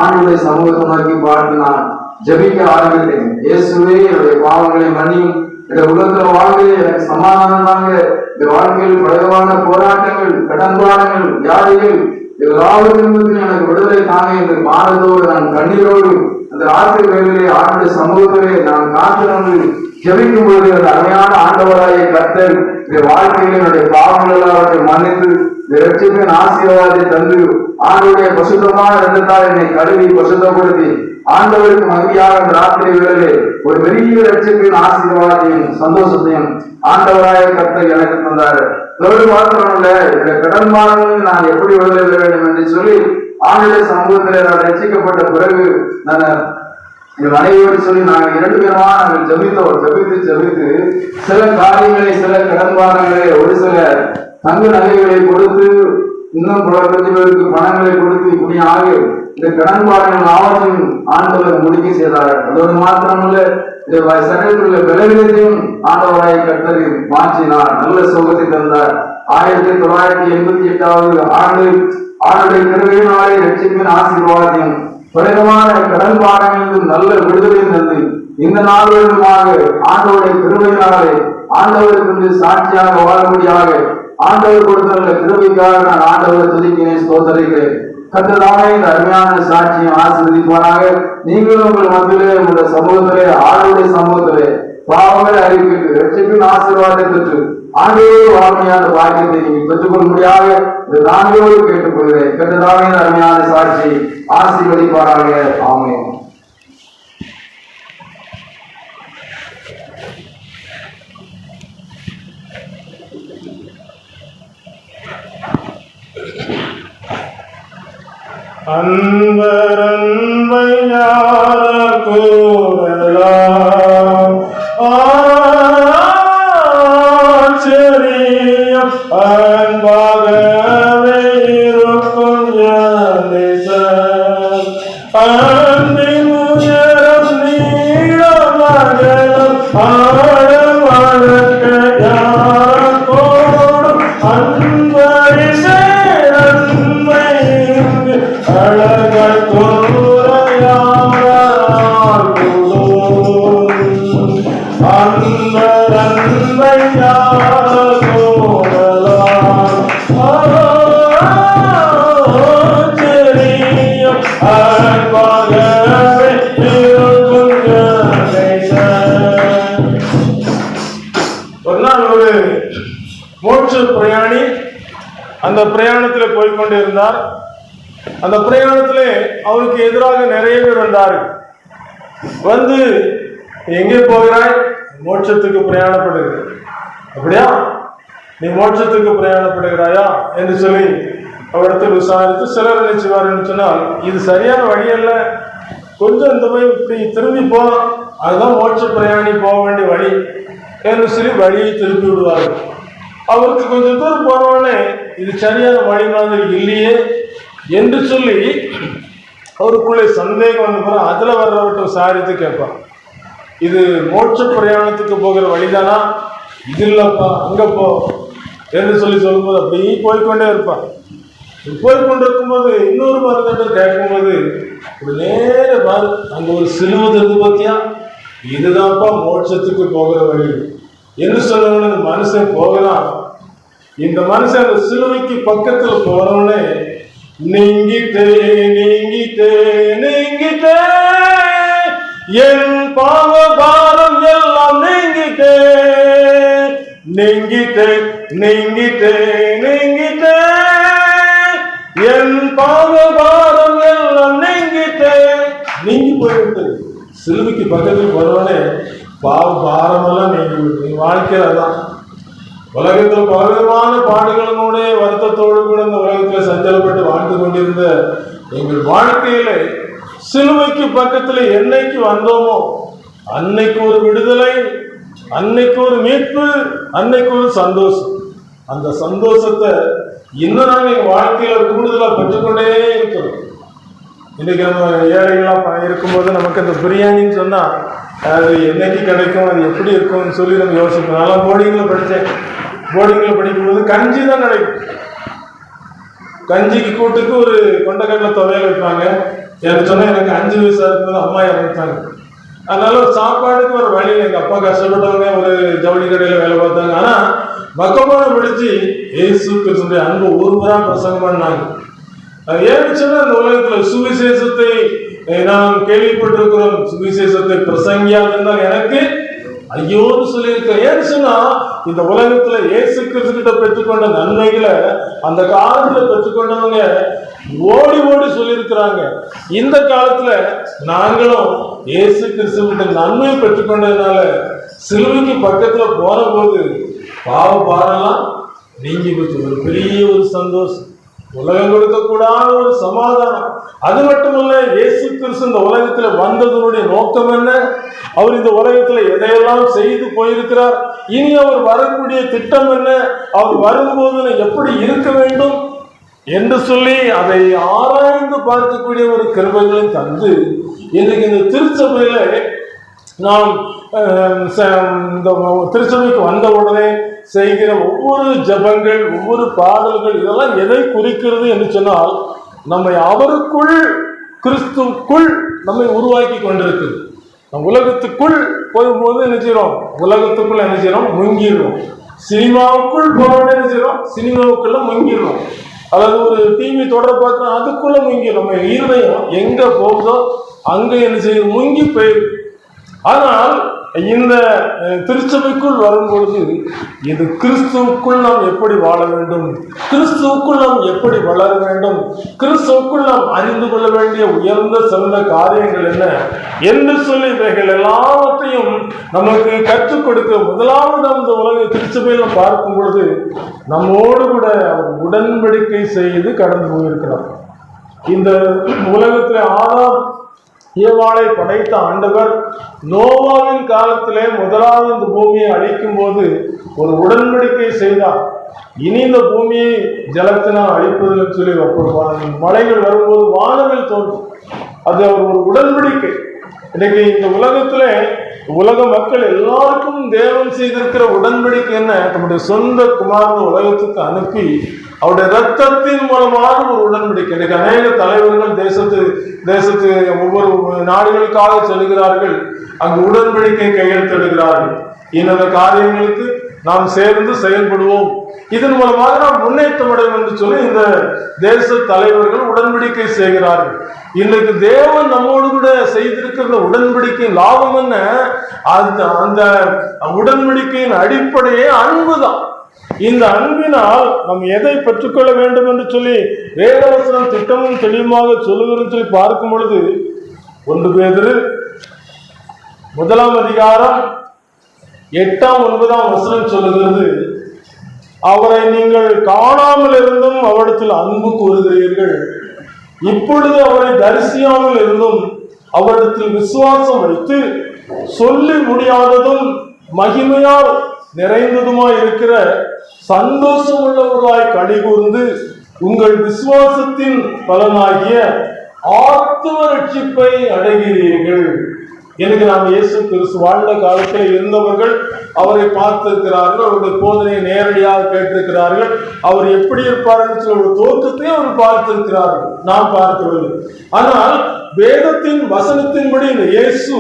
ஆண்டுடைய சமூகத்தை நோக்கி பார்த்து நான் ஜெபிக்க ஆரம்பித்தேன். இயேசுவே என்னுடைய பாவங்களை மன்னியும், இந்த உலகத்துல வாழ்க்கை எனக்கு சமாதானம் தாங்க, இந்த வாழ்க்கையில் பலவிதமான போராட்டங்கள், கடன்பாடங்கள், வியாதிகள் எல்லாவற்றிலும் எனக்கு விடுதலை தாங்க என்று பாரதோடு நான் கண்ணீரோடு அந்த ராத்திரி வேலையிலே ஆண்டுடைய சமூகத்திலே நான் காத்திருந்து ஜெபிக்கும் பொழுது அந்த அருமையான ஆண்டவராய கர்த்தர் இந்த வாழ்க்கையில் என்னுடைய பாவங்கள் எல்லாவற்றை மன்னித்து இந்த ரட்சிப்பின் ஆசீர்வாதத்தை தந்து ஆண்டுடைய பசுத்தமான இரத்தத்தால் என்னை கழுவி பசுத்தப்படுத்தி ஆண்டவருக்கு மகிழ்ச்சியாக அந்த ராத்திரி வேளையிலே ஒரு பெரிய ரட்சிப்பின் ஆசீர்வாதத்தையும் சந்தோஷத்தையும் ஆண்டவராய கர்த்தர் எனக்கு தந்தார். இதோடு மாத்திரமல்ல, இந்த கடன் பாடங்களில் நான் எப்படி விடுதலை பெற வேண்டும் என்று சொல்லி ஆண்டுடைய சமூகத்திலே நான் ரட்சிக்கப்பட்ட பிறகு நான் எங்கள் அனைவரோடு சொல்லி நாங்கள் 2 பேருமா நாங்கள் ஜெபித்து சில காரியங்களை, சில கடன் பாடங்களை, ஒரு சில தங்க நகைகளை கொடுத்து இன்னும் பல பேருக்கு பணங்களை கொடுத்து இப்படியாக இந்த கடன்பாடுகள் ஆவற்றையும் ஆண்டவர் முடிக்க செய்தார். அதோடு மாத்திரமல்ல இந்த சரீரத்தில் உள்ள பலவீனத்தையும் ஆண்டவராய் கர்த்தர் மாற்றினார், நல்ல சுகத்தை தந்தார். 1988 ஆண்டு ஆண்டுடைய கிருபையினாலே ரட்சிப்பின் ஆசீர்வாதத்தையும் பலவிதமான கடன்பாடுகளிலிருந்து நல்ல விடுதலை தந்து இந்த நாளுமாக ஆண்டவருடைய கிருபையினாலே ஆண்டவருக்கு சாட்சியாக வாழும்படியாக ஆண்டவர் கொடுத்த கிருபைக்காக நான் ஆண்டவரை துதிக்கிறேன், ஸ்தோத்திரிக்கிறேன். கர்த்தராமே இந்த அருமையான சாட்சியை ஆசீர்வதிப்பாராக. நீங்களும் உங்கள் மத்தியிலே உங்களுடைய சமூகத்திலே ஆளுடைய சமூகத்திலே பாவங்களை அறிவித்து ரட்சிப்பின் ஆசீர்வாதத்தை பெற்று ஆண்டவரோடு வாழ்மையான பாக்கியத்தை நீங்கள் பெற்றுக்கொள்ள முடியாக இந்த நான்கோடு கேட்டுக்கொள்கிறேன். கர்த்தராமே இந்த அருமையான சாட்சி ஆசீர்வதிப்பாராக. ஆமென். அன்பர் அன்பை யார் கூறலாம், ஆச்சரியம் அன்பாகவே இருக்கும் ஞானேசன். அன்பின் உயரம் நீளமகலம் ஆழம் அளக்க யார் கூடும், அன்பரின் மேலன்மை அழகர் கூறையார் கூடும். அன்பர் அன்பை யார் கூறலாம், ஆச்சரியம் அன்பாகவே இருக்கும் ஞானேசன். ஒரு நாள் ஒரு மோட்ச பிரயாணி அந்த பிரயாணத்தில் போய்கொண்டு இருந்தார். அந்த பிரயாணத்திலே அவருக்கு எதிராக நிறைய பேர் வந்தார்கள். வந்து எங்கே போகிறாய்? மோட்சத்துக்கு பிரயாணப்படுகிறாய். அப்படியா, நீ மோட்சத்துக்கு பிரயாணப்படுகிறாயா என்று சொல்லி அவரிடத்தில் விசாரித்து சிலர் நினைச்சுவாருன்னு சொன்னால் இது சரியான வழி அல்ல, கொஞ்சம் இந்த போய் இப்படி திரும்பி போ, அதுதான் மோட்ச பிரயாணி போக வேண்டிய வழி என்று சொல்லி வழியை திருப்பி விடுவார்கள். அவருக்கு கொஞ்சம் தூரம் போனவுடனே இது சரியான வழி மாதிரி இல்லையே என்று சொல்லி அவருக்குள்ளே சந்தேகம் வந்து போற அதுல வர்றவர்கிட்ட விசாரித்து கேட்பான், இது மோட்ச பிரயாணத்துக்கு போகிற வழிதானா? இது இல்லப்பா, அங்க போ என்று சொல்லி சொல்லும்போது அப்படி போய்கொண்டே இருப்பான். போய்கொண்டிருக்கும் போது இன்னொரு மருந்துகிட்ட கேட்கும்போது ஒரு நேர பாரு, அங்க ஒரு சிலுவை இருந்து பார்த்தியா, இதுதான்ப்பா மோட்சத்துக்கு போகிற வழி என்று சொல்லணும்னு இந்த மனுஷன் போகலாம். இந்த மனுஷன் அந்த சிலுவைக்கு பக்கத்துல போறவனே நீங்கிட்டே நீங்கிட்டே நீங்கிட்டே என் பாவபாரம் எல்லாம் நீங்கிட்டே நீங்கிட்டே நீங்கிட்டே நீங்கிட்டே என் பாவபாரம் எல்லாம் நீங்கிட்டே நீங்கி போயிட்டு சிலுவைக்கு பக்கத்தில் போறவனே பாவபாரமெல்லாம் நீங்கி நீ வாழ்க்கையில தான் உலகத்தில் பலவிதமான பாடுகளோட வருத்தத்தோடு கூட இந்த உலகத்தில் சஞ்சலப்பட்டு வாழ்ந்து கொண்டிருந்த எங்கள் வாழ்க்கையில சிலுவைக்கு பக்கத்தில் என்னைக்கு வந்தோமோ அன்னைக்கு ஒரு விடுதலை, அன்னைக்கு ஒரு மீட்பு, அன்னைக்கு ஒரு சந்தோஷம். அந்த சந்தோஷத்தை இன்னும் நாங்கள் எங்கள் வாழ்க்கையில கூடுதலாக பெற்றுக்கொண்டே இருக்கிறோம். இன்னைக்கு நம்ம ஏழைகளாக இருக்கும்போது நமக்கு அந்த பிரியாணின்னு சொன்னா அது என்னைக்கு கிடைக்கும், அது எப்படி இருக்கும்னு சொல்லி நம்ம யோசிப்போம். நான் போர்டிங்கில் படித்தேன். போர்டிங்கில் படிக்கும்போது கஞ்சி தான் கிடைக்கும். கஞ்சிக்கு கூட்டுக்கு ஒரு கொண்டக்கடலை துவையல் வைப்பாங்க. எனக்கு சொன்னால் எனக்கு 5 வயசா இருக்கும்போது அம்மா இறந்துட்டாங்க. அதனால ஒரு சாப்பாடுக்கு ஒரு வழியில் எங்கள் அப்பா கஷ்டப்பட்டவங்க ஒரு ஜவுளி கடையில் வேலை பார்த்தாங்க. ஆனால் மக்கமான பிடிச்சி ஏசு கிறிஸ்துவின் அன்பு ஊர்வரா பிரசங்கம் பண்ணாங்க. அது ஏன்னு சொன்னா இந்த உலகத்துல சுவிசேஷத்தை நாம் கேள்விப்பட்டிருக்கிறோம், சுவிசேஷத்தை பிரசங்கியாதுன்னால் எனக்கு ஐயோன்னு சொல்லியிருக்கேன். ஏன்னு சொன்னா இந்த உலகத்துல இயேசு கிறிஸ்து கிட்ட பெற்றுக்கொண்ட நன்மைகளை அந்த காலத்துல பெற்றுக்கொண்டவங்க ஓடி ஓடி சொல்லியிருக்கிறாங்க. இந்த காலத்துல நாங்களும் இயேசு கிறிஸ்து கிட்ட நன்மையை பெற்றுக்கொண்டதுனால சிலுவைக்கு பக்கத்துல போன போது பாவ பாரெல்லாம் நீங்கி போச்சு. ஒரு பெரிய ஒரு சந்தோஷம். உலகம் கொடுக்கக்கூடாத ஒரு சமாதானம். அது மட்டுமல்ல, இயேசு கிறிஸ்து இந்த உலகத்துல வந்ததனுடைய நோக்கம் என்ன, அவர் இந்த உலகத்துல எதையெல்லாம் செய்து போயிருக்கிறார், இனி அவர் வரக்கூடிய திட்டம் என்ன, அவர் வரும்போது எப்படி இருக்க வேண்டும் என்று சொல்லி அதை ஆராய்ந்து பார்க்கக்கூடிய ஒரு கிருபைகளை தந்து இன்றைக்கு இந்த திருச்சபையில நாம் இந்த திருச்சபைக்கு வந்த உடனே செய்கிற ஒவ்வொரு ஜபங்கள், ஒவ்வொரு பாடல்கள், இதெல்லாம் எதை குறிக்கிறது என்று சொன்னால், நம்மை அவருக்குள், கிறிஸ்துவுக்குள் நம்மை உருவாக்கி கொண்டிருக்குது. நம் உலகத்துக்குள் போகும்போது என்ன செய்யறோம், உலகத்துக்குள்ள என்ன செய்யறோம், முங்கிடுறோம். சினிமாவுக்குள் போனோட என்ன செய்யறோம், சினிமாவுக்குள்ள முங்கிடுறோம். அதாவது ஒரு டிவி தொடர் பார்த்தா அதுக்குள்ள முங்கி நம்ம இருதயம் எங்க போகுதோ அங்க என்ன செய்யும், முங்கி போயிடும். ஆனால் இந்த திருச்சபைக்குள் வரும்பொழுது இது கிறிஸ்துவுக்குள் நாம் எப்படி வாழ வேண்டும், கிறிஸ்துவுக்குள் நாம் எப்படி வளர வேண்டும், கிறிஸ்துவுக்குள் நாம் அறிந்து கொள்ள வேண்டிய உயர்ந்த சிறந்த காரியங்கள் என்ன என்று சொல்லி இவைகள் எல்லாவற்றையும் நமக்கு கற்றுக் கொடுக்க முதலாவது அந்த உலக திருச்சபையில் பார்க்கும் பொழுது நம்மோடு கூட அவர் உடன்படிக்கை செய்து கடந்து போயிருக்கிறார். இந்த உலகத்தில் ஆதாம் ஏவாளை படைத்த ஆண்டவர் நோவாவின் காலத்திலே முதலாவது இந்த பூமியை அழிக்கும் போது ஒரு உடன்படிக்கை செய்தார். இனி இந்த பூமியை ஜலத்தினால் அழிப்பதில்லை சொல்லி மழைகள் வரும்போது வானவில் தோன்றும். அது அவர் ஒரு உடன்படிக்கை. இன்னைக்கு இந்த உலகத்துல உலக மக்கள் எல்லாருக்கும் தேவன் செய்திருக்கிற உடன்படிக்கை என்ன, நம்முடைய சொந்த குமாரனை உலகத்துக்கு அனுப்பி அவருடைய ரத்தத்தின் மூலமாக ஒரு உடன்படிக்கை. இன்னைக்கு அநேக தலைவர்கள் தேசத்து ஒவ்வொரு நாடுகளுக்காக செல்கிறார்கள், அங்கு உடன்படிக்கை கையெழுத்திடுகிறார்கள். இந்த காரியங்களுக்கு நாம் சேர்ந்து செயல்படுவோம், இதன் மூலமாக நாம் முன்னேற்றம் அடைவோம் என்று சொல்லி இந்த தேச தலைவர்கள் உடன்படிக்கை செய்கிறார்கள். இன்றைக்கு தேவன் நம்மோடு கூட செய்திருக்கிற உடன்படிக்கை லாபம் என்ன, அந்த உடன்படிக்கையின் அடிப்படையே அன்புதான். இந்த அன்பினால் நாம் எதை பெற்றுக்கொள்ள வேண்டும் என்று சொல்லி வேதவசனம் திட்டமும் தெளிவாக சொல்லுகிறது சொல்லி பார்க்கும் பொழுது 1 பேதுரு 1 அதிகாரம் 8-9 சொல்லுகிறது, அவரை நீங்கள் காணாமல் இருந்தும் அவரிடத்தில் அன்பு கூறுகிறீர்கள், இப்பொழுது அவரை தரிசியாமல் இருந்தும் அவரிடத்தில் விசுவாசம் வைத்து சொல்லி முடியாததும் மகிமையால் நிறைந்ததுமாய் இருக்கிற சந்தோஷம் உள்ளவர்களாய் கடிகூர்ந்து உங்கள் விசுவாசத்தின் பலனாகிய ஆத்தும ரட்சிப்பை அடைகிறீர்கள். எனக்கு நாம் இயேசு கிறிஸ்து வாழ்ந்த காலத்தில் இருந்தவர்கள் அவரை பார்த்திருக்கிறார்கள், அவருடைய போதனையை நேரடியாக கேட்டிருக்கிறார்கள், அவர் எப்படி இருப்பார் என்ற ஒரு தோற்றத்தையும் அவர் பார்த்திருக்கிறார்கள், நாம் பார்க்கவில்லை. ஆனால் வேதத்தின் வசனத்தின்படி இந்த இயேசு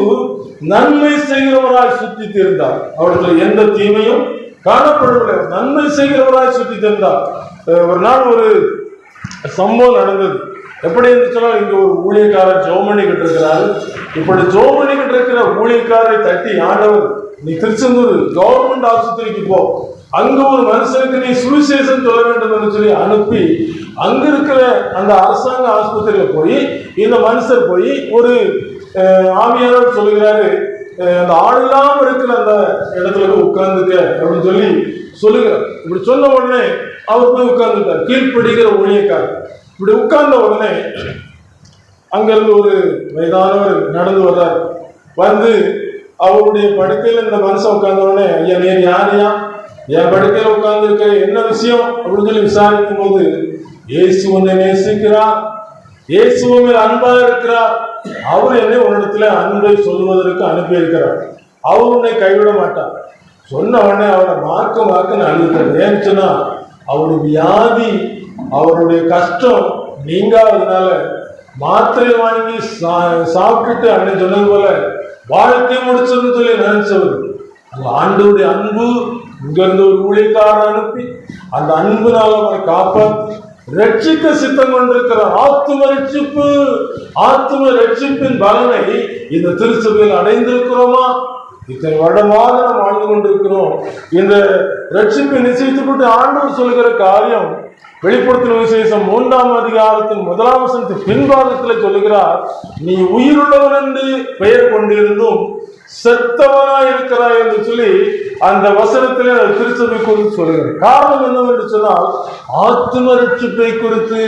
நன்மை செய்கிறவராய் சுற்றி திரிந்தார், அவர்கள் எந்த தீமையும் காணப்படவில்லை, நன்மை செய்கிறவராய் சுற்றி திரிந்தார். ஒரு நாள் ஒரு சம்பவம் நடந்தது. எப்படி என்று சொன்னால், இங்க ஒரு ஊழியக்காரர் ஜோமணிக்கிட்டு இருக்கிறாரு. இப்படி ஜோமணிக்கிட்டு இருக்கிற ஊழியக்காரரை தட்டி ஆண்டவர், நீ திருச்செந்தூர் கவர்மெண்ட் ஆஸ்பத்திரிக்கு போ, அங்க ஒரு மனுஷனுக்கு நீ சுவிசேஷம் சொல்ல வேண்டும் என்று சொல்லி அனுப்பி அங்க இருக்கிற அந்த அரசாங்க ஆஸ்பத்திரியில போய் இந்த மனுஷர் போய் ஒரு ஆவியானவர் சொல்லுகிறாரு, அந்த ஆளில்லாம இருக்கிற அந்த இடத்துல உட்கார்ந்துக்க அப்படின்னு சொல்லி சொல்லுகிறார். இப்படி சொன்ன உடனே அவர் போய் உட்கார்ந்துட்டார். கீழ்ப்படுகிற ஊழியக்காரர் இப்படி உட்கார்ந்த உடனே அங்கிருந்து ஒரு வயதானவர் நடந்து வர்றார். வந்து அவருடைய படுக்கையில் இந்த மனுஷன் உட்கார்ந்த உடனே, ஐயா நீர் யாரையா, என் படுக்கையில் உட்கார்ந்து இருக்க, என்ன விஷயம் அப்படின்னு சொல்லி விசாரிக்கும் போது, இயேசு உன்னை நேசிக்கிறார், இயேசு மேல் அன்பா இருக்கிறார், அவர் என்னை உன்னிடத்துல அன்பை சொல்வதற்கு அனுப்பி இருக்கிறார், அவர் உன்னை கைவிட மாட்டார். சொன்ன உடனே அவரை மார்க்க அழுதுட்டார். ஏன்னு சொன்னா அவருடைய வியாதி, அவருடைய கஷ்டம் நீங்காததுனால மாத்திரை வாங்கி சாப்பிட்டுட்டு அண்ணன் சொன்னது போல வாழ்க்கை முடிச்சதுன்னு சொல்லி நினைச்சவர். அந்த ஆண்டவருடைய அன்பு இங்க இருந்து ஒரு ஊழியக்காரர் அனுப்பி அந்த அன்புனால அவரை காப்பாற்றி ரட்சிக்க சித்தம் கொண்டிருக்கிற ஆத்தும ரட்சிப்பின் பலனை இந்த திருச்சபையில் அடைந்திருக்கிறோமா? இத்தனை வருடமாக நாம் வாழ்ந்து கொண்டிருக்கிறோம். இந்த ரட்சிப்பை நிச்சயித்துக் கொண்டு ஆண்டவர் சொல்லுகிற காரியம், வெளிப்படுத்தின விசேஷம் 3ஆம் அதிகாரத்தின் 1ஆம் வசனத்தின் பின்பாகத்தில் சொல்லுகிறார், நீ உயிருள்ளவன் என்று பெயர் கொண்டிருந்தும் செத்தவனா இருக்கிறாய் என்று சொல்லி அந்த வசனத்திலே திருச்சபை குறித்து சொல்லுகிறார். காரணம் என்னவென்று சொன்னால், ஆத்ம ரட்சிப்பை குறித்து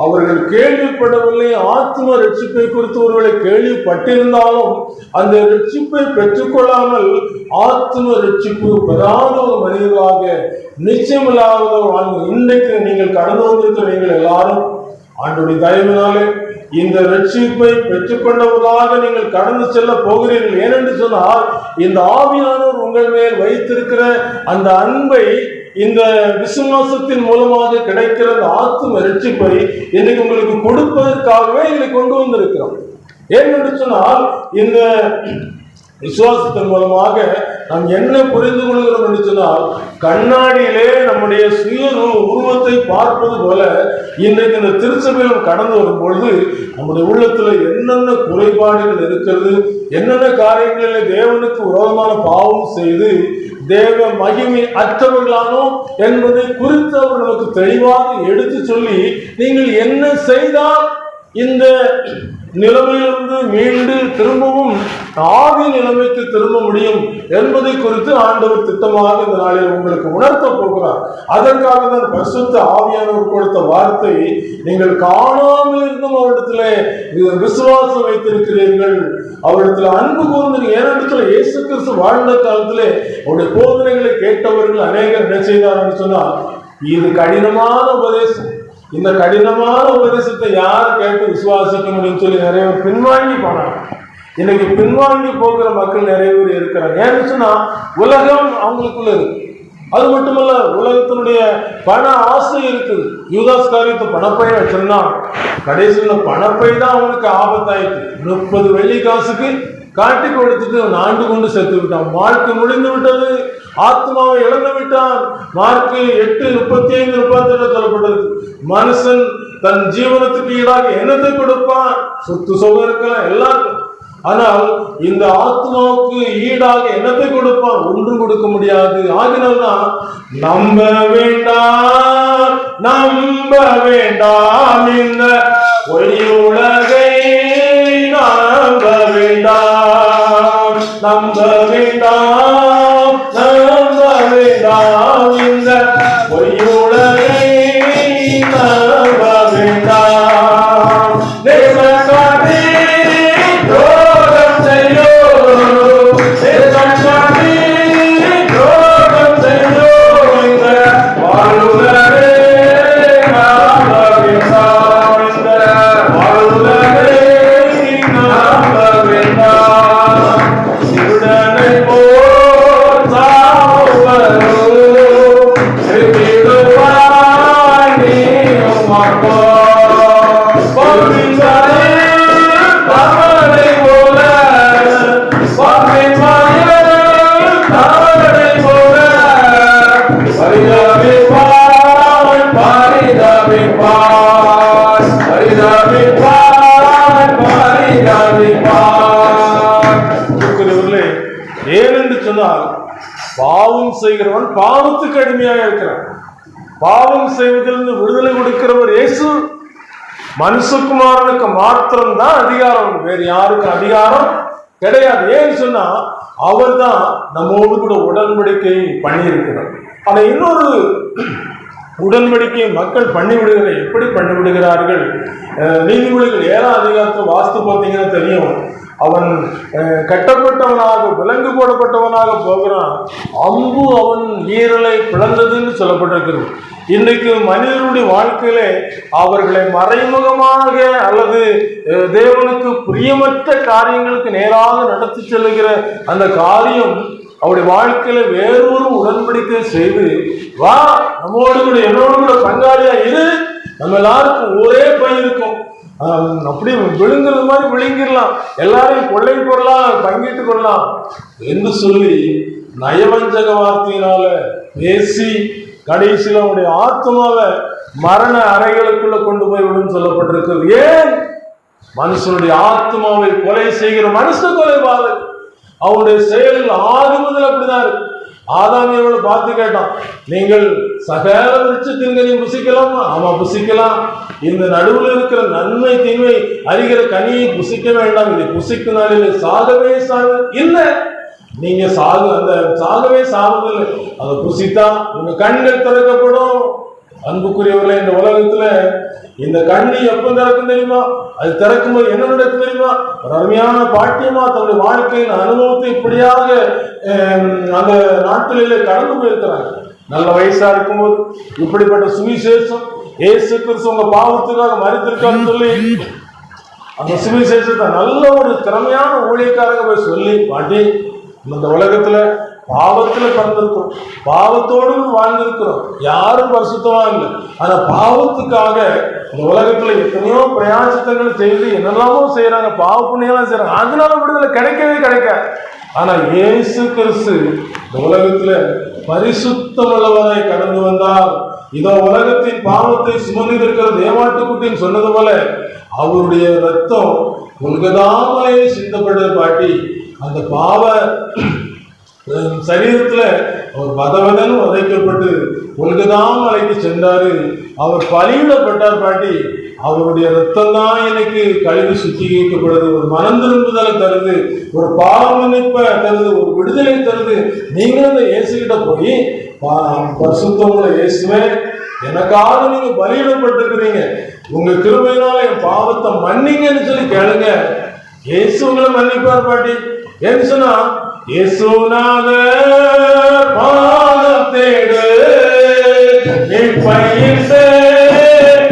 அவர்கள் கேள்விப்படவில்லை. ஆத்ம ரட்சிப்பை குறித்து ஒருவேளை கேள்விப்பட்டிருந்தாலும் அந்த ரட்சிப்பை பெற்றுக்கொள்ளாமல் ஆத்ம ரட்சிப்பு பெறாத ஒரு மனிதர்களாக நிச்சயமில்லாத வாழ்வு இன்றைக்கு நீங்கள் கடந்து வந்திருக்கிற நீங்கள் எல்லாரும் ஆண்டவருடைய தயவினாலே இந்த ரட்சிப்பை பெற்றுக்கொண்டவர்களாக நீங்கள் கடந்து செல்ல போகிறீர்கள். ஏனென்று சொன்னால், இந்த ஆவியானவர் உங்கள் மேல் வைத்திருக்கிற அந்த அன்பை, இந்த விசுவாசத்தின் மூலமாக கிடைக்கிற அந்த ஆத்தும ரட்சிப்பை இன்னைக்கு உங்களுக்கு கொடுப்பதற்காகவே எங்களை கொண்டு வந்திருக்கிறோம். ஏனென்று சொன்னால், இந்த விசுவாசத்தின் மூலமாக நாம் என்ன புரிந்து கொள்கிறோம் என்று சொன்னால், கண்ணாடியிலே நம்முடைய சுய உருவத்தை பார்ப்பது போல இன்றைக்கு இந்த திருச்சபையிலும் கடந்து வரும் பொழுது நம்முடைய உள்ளத்துல என்னென்ன குறைபாடுகள் இருக்கிறது, என்னென்ன காரியங்களில் தேவனுக்கு விரோதமான பாவம் செய்து தேவ மகிமை அற்றவர்களானோம் என்பதை குறித்து அவர் நமக்கு தெளிவாக எடுத்து சொல்லி, நீங்கள் என்ன செய்தால் இந்த நிலைமையிலிருந்து மீண்டு திரும்பவும் ஆதி நிலைமைக்கு திரும்ப முடியும் என்பதை குறித்து ஆண்டவர் திட்டமாக இந்த நாளில் உங்களுக்கு உணர்த்த போகிறார். அதற்காக தான் பரிசுத்த ஆவியானவர் கொடுத்த வார்த்தை, நீங்கள் காணாமல் இருந்தும் அவரிடத்துல விசுவாசம் வைத்திருக்கிறீர்கள், அவரிடத்துல அன்பு கூர்ந்து. ஏனிடத்துல இயேசு கிறிஸ்து வாழ்ந்த காலத்திலே அவருடைய போதனைகளை கேட்டவர்கள் அநேகர் என்ன செய்தார் சொன்னால், இது கடினமான உபதேசம், இந்த கடினமான உபதேசத்தை யார் கேட்டு விசுவாசிக்க முடியும் சொல்லி நிறைய பேர் பின்வாங்கி போனாங்க. இன்னைக்கு பின்வாங்கி போகிற மக்கள் நிறைய பேர் இருக்கிறாங்க. ஏன்னு சொன்னா, உலகம் அவங்களுக்குள்ள இருக்கு. அது மட்டுமல்ல, உலகத்தினுடைய பண ஆசை இருக்குது. யூதாஸ் காரியத்தை பணப்பையை வச்சிருந்தான், கடைசியில் பணப்பை தான் அவனுக்கு ஆபத்தாயிட்டு. 30 வெள்ளி காசுக்கு காட்டி கொடுத்துட்டு ஆண்டு கொண்டு செத்து விட்டான். வாழ்க்கை முடிந்து விட்டது, ஆத்மாவை இழந்து விட்டான். மார்க்கு 8:35-37 சொல்லப்பட்டது. மனுஷன் தன் ஜீவனத்துக்கு ஈடாக என்னத்தை கொடுப்பான்? சொத்து சுகம் இருக்கலாம் எல்லாருக்கும். ஆனால் இந்த ஆத்மாவுக்கு ஈடாக என்னத்தை கொடுப்பான்? ஒன்றும் கொடுக்க முடியாது. ஆகினால்தான் நம்ப வேண்டாம், நம்ப வேண்டாம், இந்த பொய்யுலகை நம்ப வேண்டாம், நம்ப வேண்டாம், நம்ப வேண்டாம், இந்த பொய்யுலகை நம்ப வேண்டாம். தேசக்காரே துரோகம் செய்யோ, தேசக்காரே துரோகம் செய்யோ, இந்த வாழ்வுலகை நம்ப வேண்டாம், இந்த வாழ்வுலகை நம்ப வேண்டாம். திருடனை போல் சாவரோ, திருடுவாய் நீயும் மாட்டோ. பொன்னின்மலை தவளை போல, பொன்னின்மலை தவளை போல, பரிதவிப்பாய், பரிதவிப்பாய், பரிதவிப்பாய், பரிதவிப்பாய். இருக்கிறவர்களே, ஏனென்று சொன்னால், பாவம் செய்கிறவன் பாவத்துக்கு அடிமையாக இருக்கிறான். பாவம் செய்வதிலிருந்து விடுதலை கொடுக்கிறவர் இயேசு. மனுஷகுமாரனுக்கு மாத்திரம் தான் அதிகாரம், வேறு யாருக்கும் அதிகாரம் கிடையாது. ஏன்னு சொன்னா, அவர் தான் நம்மோடு கூட உடன்படிக்கை பண்ணி இருக்கிறார். ஆனா இன்னொரு உடன்படிக்கை மக்கள் பண்ணிவிடுகிற, எப்படி பண்ணிவிடுகிறார்கள்? நீதிமொழிகள் 7ஆம் அதிகாரத்தை வாஸ்து பார்த்தீங்கன்னா தெரியும். அவன் கட்டப்பட்டவனாக, விலங்கு போடப்பட்டவனாக போகிறான், அம்பு அவன் ஈரலை பிளந்ததுன்னு சொல்லப்பட்டிருக்கிறது. இன்றைக்கு மனிதனுடைய வாழ்க்கையிலே அவர்களை மறைமுகமாக அல்லது தேவனுக்கு பிரியமற்ற காரியங்களுக்கு நேராக நடத்தி செல்லுகிற அந்த காரியம் அவருடைய வாழ்க்கையில வேறொரு உடன்படிக்கை செய்து, வா நம்மோடு கூட என்னோடு கூட பங்காளியா இரு, நம்ம எல்லாருக்கும் ஒரே பை இருக்கும், அப்படியே விழுங்குறது மாதிரி விழுங்கிடலாம், எல்லாரையும் கொள்ளை போடலாம், பங்கிட்டு கொள்ளலாம் என்று சொல்லி நயவஞ்சக வார்த்தையினால பேசி கடைசியில் அவனுடைய ஆத்மாவை மரண அறைகளுக்குள்ள கொண்டு போய் விடும் சொல்லப்பட்டிருக்கிறது. ஏன்? மனுஷனுடைய ஆத்மாவை கொலை செய்கிற மனுஷ கொலைபாதல். அவனுடைய செயல்கள் ஆதி முதல் அப்படிதான் இருக்கு. ஆதாமியோட பார்த்து கேட்டான், நீங்கள் சகல விருட்சத்தின் புசிக்கலாமா? ஆமா புசிக்கலாம். இந்த நடுவில் இருக்கிற நன்மை தீமை அறிகிற கனியை புசிக்க வேண்டாம், இதை புசிக்கும் நாளில் சாகவே இல்லை. நீங்க அந்த சாகவே சாவதில்லை, அதை புசித்தா உங்க கண்கள் திறக்கப்படும். அன்புக்குரியவர்களே, இந்த உலகத்துல இந்த கண்ணி எப்ப திறக்கும் தெரியுமா? அது திறக்கும்போது என்ன நடக்கும் தெரியுமா? ஒரு அருமையான பாட்டியமா தன்னுடைய வாழ்க்கையின் அனுபவத்தை இப்படியாக அந்த நாட்களிலே கடந்து போயிருக்கிறாங்க. நல்ல வயசா இருக்கும்போது இப்படிப்பட்ட சுவிசேஷம், இயேசு கிறிஸ்து உங்க பாவத்துக்காக மரித்திருக்கான்னு சொல்லி அந்த சுவிசேஷத்தை நல்ல ஒரு திறமையான ஊழியக்காரங்க போய் சொல்லி, பாட்டி இந்த உலகத்துல பாவத்துல பிறந்திருக்கிறோம், பாவத்தோடு வாழ்ந்திருக்கிறோம், யாரும் பரிசுத்தமா இல்லை. ஆனா பாவத்துக்காக இந்த உலகத்துல எத்தனையோ பிரயாசத்தங்கள் செய்து என்னெல்லாமோ செய்யறாங்க, பாவ புண்ணியெல்லாம் செய்யறாங்க, அதனால விடுதலை கிடைக்கவே கிடைக்காது. ஆனா இயேசு கிறிஸ்து இந்த உலகத்துல பரிசுத்தமுள்ளவராய் கடந்து வந்தார். இதோ உலகத்தின் பாவத்தை சுமந்து இருக்கிற தேவாட்டுக்குட்டின்னு சொன்னது போல அவருடைய ரத்தம் உலகதாமலே சிந்தப்பட்டது பாட்டி. அந்த பாவ சரீரத்துல அவர் வதவதன் உதைக்கப்பட்டு உலகதாமலைக்கு சென்றாரு. அவர் பலியிடப்பட்டார் பாட்டி. அவருடைய ரத்தம் தான் எனக்கு கழிவு சுத்திகரிக்கப்படுது, ஒரு மனம் திரும்புதலை தருது, ஒரு பாவ மன்னிப்பை தருது, ஒரு விடுதலை தருது. நீங்களும் இந்த இயேசுகிட்ட போய் பரிசுத்தமுள்ள இயேசுவே, எனக்காக நீங்க பலியிடப்பட்டிருக்கிறீங்க, உங்க கிருபையினால என் பாவத்தை மன்னிங்கன்னு சொல்லி கேளுங்க. இயேசு உங்களை மன்னிப்பார் பாட்டி. ஏன்னு சொன்னா, இயேசுநாதர் பாதம் தேடு, இப்பயிர்ந்தே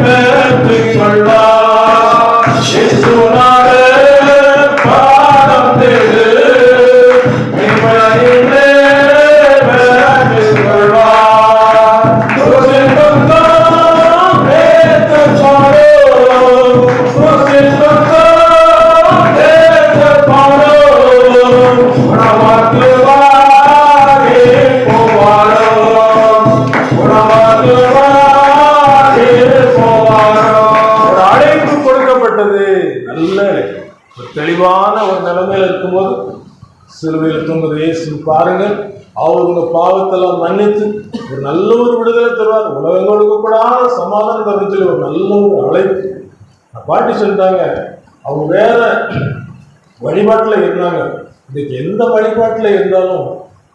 பெற்றுக் கொள்வார். இயேசுநாதர் பாதம் தேடு, இப்பயிர்ந்தே பெற்றுக் கொள்வார். குருசின்பம் ஏற்றப் பாரோ, குருசின்பம் ஏற்றப் பாரோ, அழைப்பு கொடுக்கப்பட்டது. நல்ல தெளிவான ஒரு நிலைமையில இருக்கும்போது சிலுவையில் தூங்குது இயேசு பாருங்கள். அவர் உங்க பாவத்தெல்லாம் மன்னித்து ஒரு நல்ல ஒரு விடுதலை தருவார், உலகங்களுக்கு கூட சமாதானம் தருன்னு சொல்லி ஒரு நல்ல ஒரு அழைப்பு. பாட்டி சொல்லிட்டாங்க, அவங்க வேற வழிபாட்டில் இருந்தாங்க. இதுக்கு எந்த வழிபாட்டில் இருந்தாலும்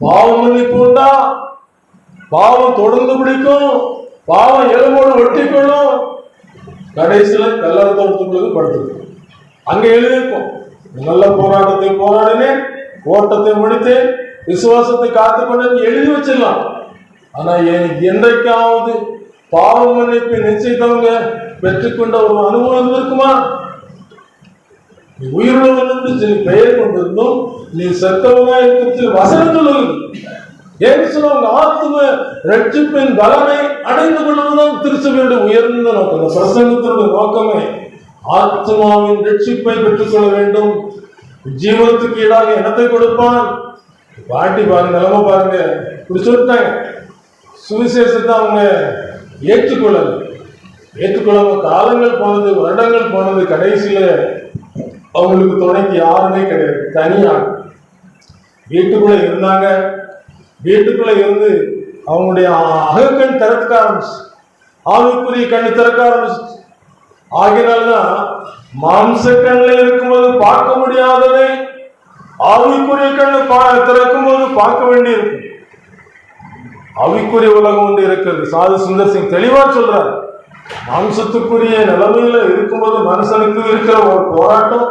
பாவம் மன்னிப்பு உண்டா, பாவம் தொடர்ந்து பிடிக்கும், பாவம் எலும்போடு ஒட்டிக்கொள்ளும், கடைசியில கல்லறத்தோடு படுத்திருக்கும். அங்க எழுதியிருக்கும், நல்ல போராட்டத்தை போராடினேன், ஓட்டத்தை முடித்தேன், விசுவாசத்தை காத்துக்கொண்டு எழுதி வச்சிடலாம். ஆனா என்றைக்காவது பாவம் மன்னிப்பை நிச்சயித்தவங்க பெற்றுக்கொண்ட ஒரு அனுபவம் இருக்குமா? நீ உயிரிழவன் என்று சொல்லி பெயர் கொண்டிருந்தும் நீ செத்தவனா இருக்கிறது வசனம் சொல்லுவது. ஏன்னு சொன்ன உங்க ஆத்ம ரட்சிப்பின் பலனை அடைந்து கொள்வதுதான் திருச்சபையுடைய உயர்ந்த நோக்கம். இந்த பிரசங்கத்தினுடைய நோக்கமே ஆத்மாவின் ரட்சிப்பை பெற்றுக்கொள்ள வேண்டும். ஜீவனத்துக்கு ஈடாக என்னத்தை கொடுப்பான்? பாட்டி பாருங்க, நிலைமை பாருங்க, இப்படி சொல்லிட்டாங்க. சுவிசேஷத்தை அவங்க ஏற்றுக்கொள்ளாம காலங்கள் போனது, வருடங்கள் போனது, கடைசியில அவங்களுக்கு துணைக்கு யாருமே கிடையாது. தனியா வீட்டுக்குள்ள இருந்தாங்க. வீட்டுக்குள்ள இருந்து அவங்களுடைய அகக்கண் திறக்க ஆரம்பிச்சு, ஆவிக்குரிய கண்ணு திறக்க ஆரம்பிச்சு. ஆகினால்தான் மாம்ச கண்ணில் இருக்கும்போது பார்க்க முடியாததை ஆவிக்குரிய கண்ணு திறக்கும் போது பார்க்க வேண்டி இருக்கு. ஆவிக்குரிய உலகம் ஒன்று இருக்கிறது. சாது சுந்தர் சிங் தெளிவா சொல்றாரு, மாம்சத்துக்குரிய நிலைமையில இருக்கும்போது மனுஷனுக்கு இருக்கிற ஒரு போராட்டம்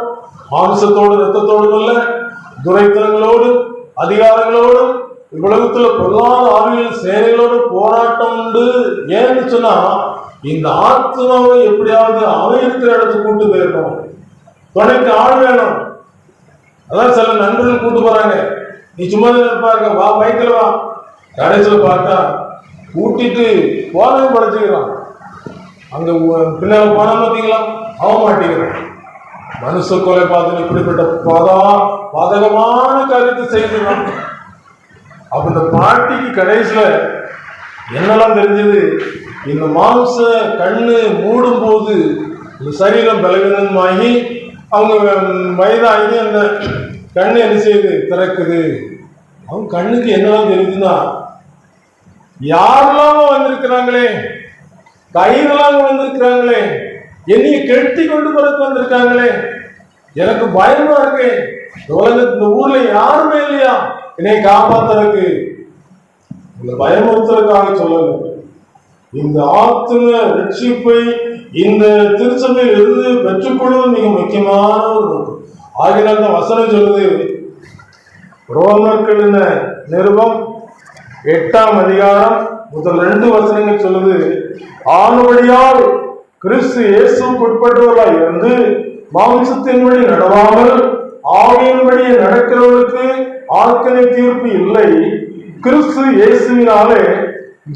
மாம்சத்தோடு ரத்தத்தோடும் இல்ல, துரைத்தனங்களோடு அதிகாரங்களோடும் உலகத்துல பொருளாதார ஆவியல் சேனைகளோடு போராட்டம் உண்டு. ஏன்னு சொன்னா இந்த ஆத்மாவை எப்படியாவது அவன் இருக்கிற இடத்துக்கு கூட்டு போயிருக்கணும், துணைக்கு ஆள் வேணும். அதான் சில நண்பர்கள் கூட்டு போறாங்க, நீ சும்மா தான் இருப்பாருங்க, வா பைக்கில் வா. கடைசியில் பார்த்தா கூட்டிட்டு போனவன் படைச்சுக்கிறான். அங்க பின்னால போனா பார்த்தீங்களா, அவன் மாட்டேங்கிறான். மனுஷ கொலை பார்த்து இப்படிப்பட்ட பாதகமான காரியத்தை செய்துறான். அப்ப இந்த பாட்டிக்கு கடைசியில என்னெல்லாம் தெரிஞ்சது, இந்த மாம்ச கண்ணு மூடும் போது இந்த சரீரம் பலவீனமாகி அவங்க வயதாகி அந்த கண்ணு என்ன செய்யுது, திறக்குது. அவன் கண்ணுக்கு என்னதான் தெரியுதுன்னா, யாரெல்லாம் வந்திருக்கிறாங்களே, கைதெல்லாம் வந்திருக்கிறாங்களே, என்னைய கெட்டி கொண்டு போறதுக்கு வந்திருக்காங்களே, எனக்கு பயமா இருக்கு. இந்த ஊர்ல யாருமே இல்லையா என்னை காப்பாத்துறதுக்கு. இந்த பயமுறுத்துறதுக்காக சொல்லல, இந்த ஆத்தும ரட்சிப்பை இந்த திருச்சபையில் இருந்து பெற்றுக்கொள்வது மிக முக்கியமான ஒரு நோக்கம். ஆகினால் தான் வசனம் சொல்லுது, ரோமர்களின் நிருபம் 8ஆம் அதிகாரம் முதல் 2 வசனங்கள் சொல்லுது, ஆனபடியால் கிறிஸ்து இயேசுவுக்கு உட்பட்டவர்களாய் இருந்து மாம்சத்தின்படி நடவாமல் ஆவியின்படி நடக்கிறவர்களுக்கு ஆக்கினை தீர்ப்பு இல்லை. கிறிஸ்து இயேசுவினாலே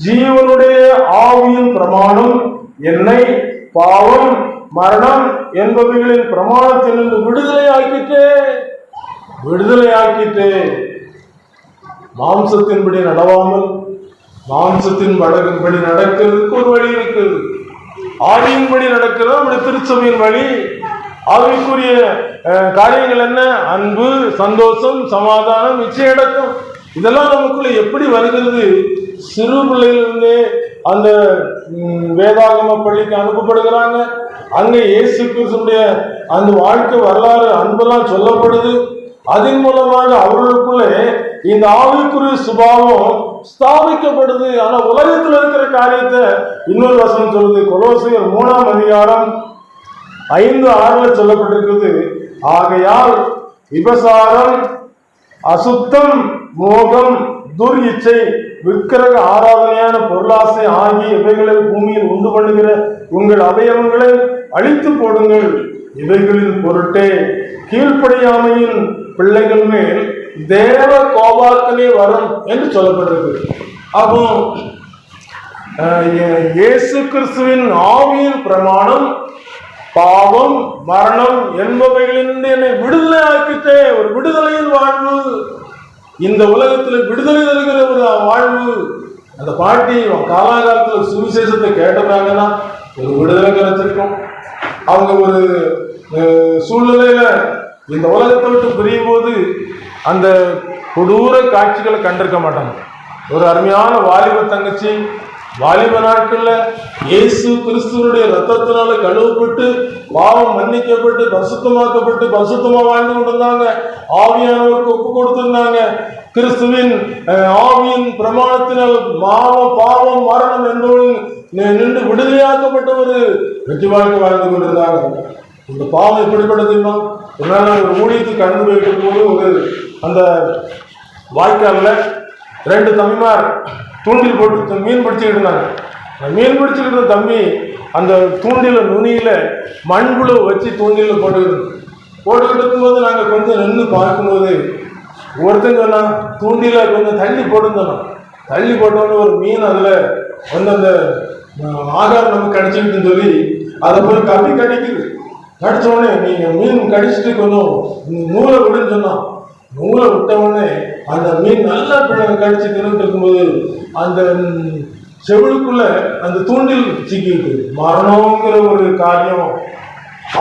ஜீவனுடைய ஆவியின் பிரமாணம் என்னை பாவம் மரணம் என்பவைகளின் பிரமாணத்திலிருந்து விடுதலையாக்கிட்டு மாம்சத்தின்படி நடவாமல் மாம்சத்தின் படி நடக்கிறதுக்கு ஒரு வழி இருக்குது, ஆவியின்படி நடக்கிறது நம்முடைய திருச்சபையின் வழி. ஆவிக்குரிய காரியங்கள் என்ன? அன்பு, சந்தோஷம், சமாதானம், நிச்சயடக்கம். இதெல்லாம் நமக்குள்ள எப்படி வருகிறது? சிறு பிள்ளைகளிலிருந்தே அந்த வேதாகம பள்ளிக்கு அனுப்பப்படுகிறாங்க. அங்கே இயேசு கிறிஸ்துடைய அந்த வாழ்க்கை வரலாறு அன்பெல்லாம் சொல்லப்படுது. அதன் மூலமாக அவர்களுக்குள்ளே இந்த ஆவிக்குரிய சுபாவம் ஸ்தாபிக்கப்படுது. ஆனா உலகத்தில் இருக்கிற காரியத்தை இன்னொரு வசனம் சொல்லுது, கொலோசியர் 3ஆம் அதிகாரம் 5-6 சொல்லப்பட்டிருக்குது. ஆகையால் விபசாரம், அசுத்தம், மோகம், துர் இச்சை, விக்கிரக ஆராதனையான பொருளாசை ஆகிய இவைகளை பூமியில் உண்டு பண்ணுகிற உங்கள் அவயவங்களை அழித்து போடுங்கள். இவைகளின் பொருட்டே கீழ்ப்படியாமையின் பிள்ளைகள் மேல் தேவ கோபாக்கனே வரும் என்று சொல்லப்பட்டிருக்கு. அப்போ இயேசு கிறிஸ்துவின் ஆவியின் பிரமாணம் பாவம் மரணம் என்பவைகளிலிருந்து என்னை விடுதலை ஆக்கிட்டே ஒரு விடுதலையின் வாழ்வு, இந்த உலகத்தில் விடுதலை தருகிற ஒரு வாழ்வு. அந்த பாட்டி காலாகாலத்தில் சுவிசேஷத்தை கேட்டதாங்கன்னா ஒரு விடுதலை கிடைச்சிருக்கும். அவங்க ஒரு சூழ்நிலையில இந்த உலகத்தை விட்டு பிரியும் போது அந்த கொடூர காட்சிகளை கண்டிருக்க மாட்டாங்க. ஒரு அருமையான வாலிப தங்கச்சி வாலிப நாட்கள்ல இயேசு கிறிஸ்துவனுடைய ரத்தத்தினால கழுவப்பட்டு பாவம் மன்னிக்கப்பட்டு பரிசுத்தமாக்கப்பட்டு பரிசுத்தமா வாழ்ந்து கொண்டிருந்தாங்க. ஆவியானவருக்கு ஒப்பு கொடுத்திருந்தாங்க. கிறிஸ்துவின் ஆவியின் பிரமாணத்தினால் பாவம் மரணம் என்பவர்கள் நின்று விடுதலையாக்கப்பட்ட ஒரு வெற்றி வாழ்க்கை வாழ்ந்து கொண்டிருந்தாங்க. இந்த பாவம் எப்படிப்பட்டதுன்னா, ஒரு ஊழியத்துக்கு கடந்து போயிட்டு போது ஒரு அந்த வாய்க்காலில் 2 தம்பிமார் தூண்டில் போட்டு மீன் பிடிச்சிக்கிட்டு இருந்தாங்க. மீன் பிடிச்சிக்கிட்டு இருந்த தம்பி அந்த தூண்டில நுனியில மண்புழு வச்சு தூண்டில போட்டுக்கிட்டு இருக்கும்போது நாங்கள் கொஞ்சம் நின்று பார்க்கும்போது ஒருத்தங்க சொன்னா தூண்டில கொஞ்சம் தள்ளி போட்டுன்னு சொன்னோம். தள்ளி போட்டோன்னு ஒரு மீன் அதில் வந்து அந்த ஆகாரம் நமக்கு கடிச்சுக்கிட்டுன்னு சொல்லி அதை போய் கப்பி கடிக்குது. கடிச்சோடனே நீங்கள் மீன் கடிச்சிட்டு கொஞ்சம் நூலை விடுன்னு சொன்னோம். நூலை விட்ட உடனே அந்த மீன் நல்லா கடிச்சு தின்னுட்டு இருக்கும்போது அந்த செவிலுக்குள்ள அந்த தூண்டில் சிக்கிட்டு மரணங்கிற ஒரு காரியம்.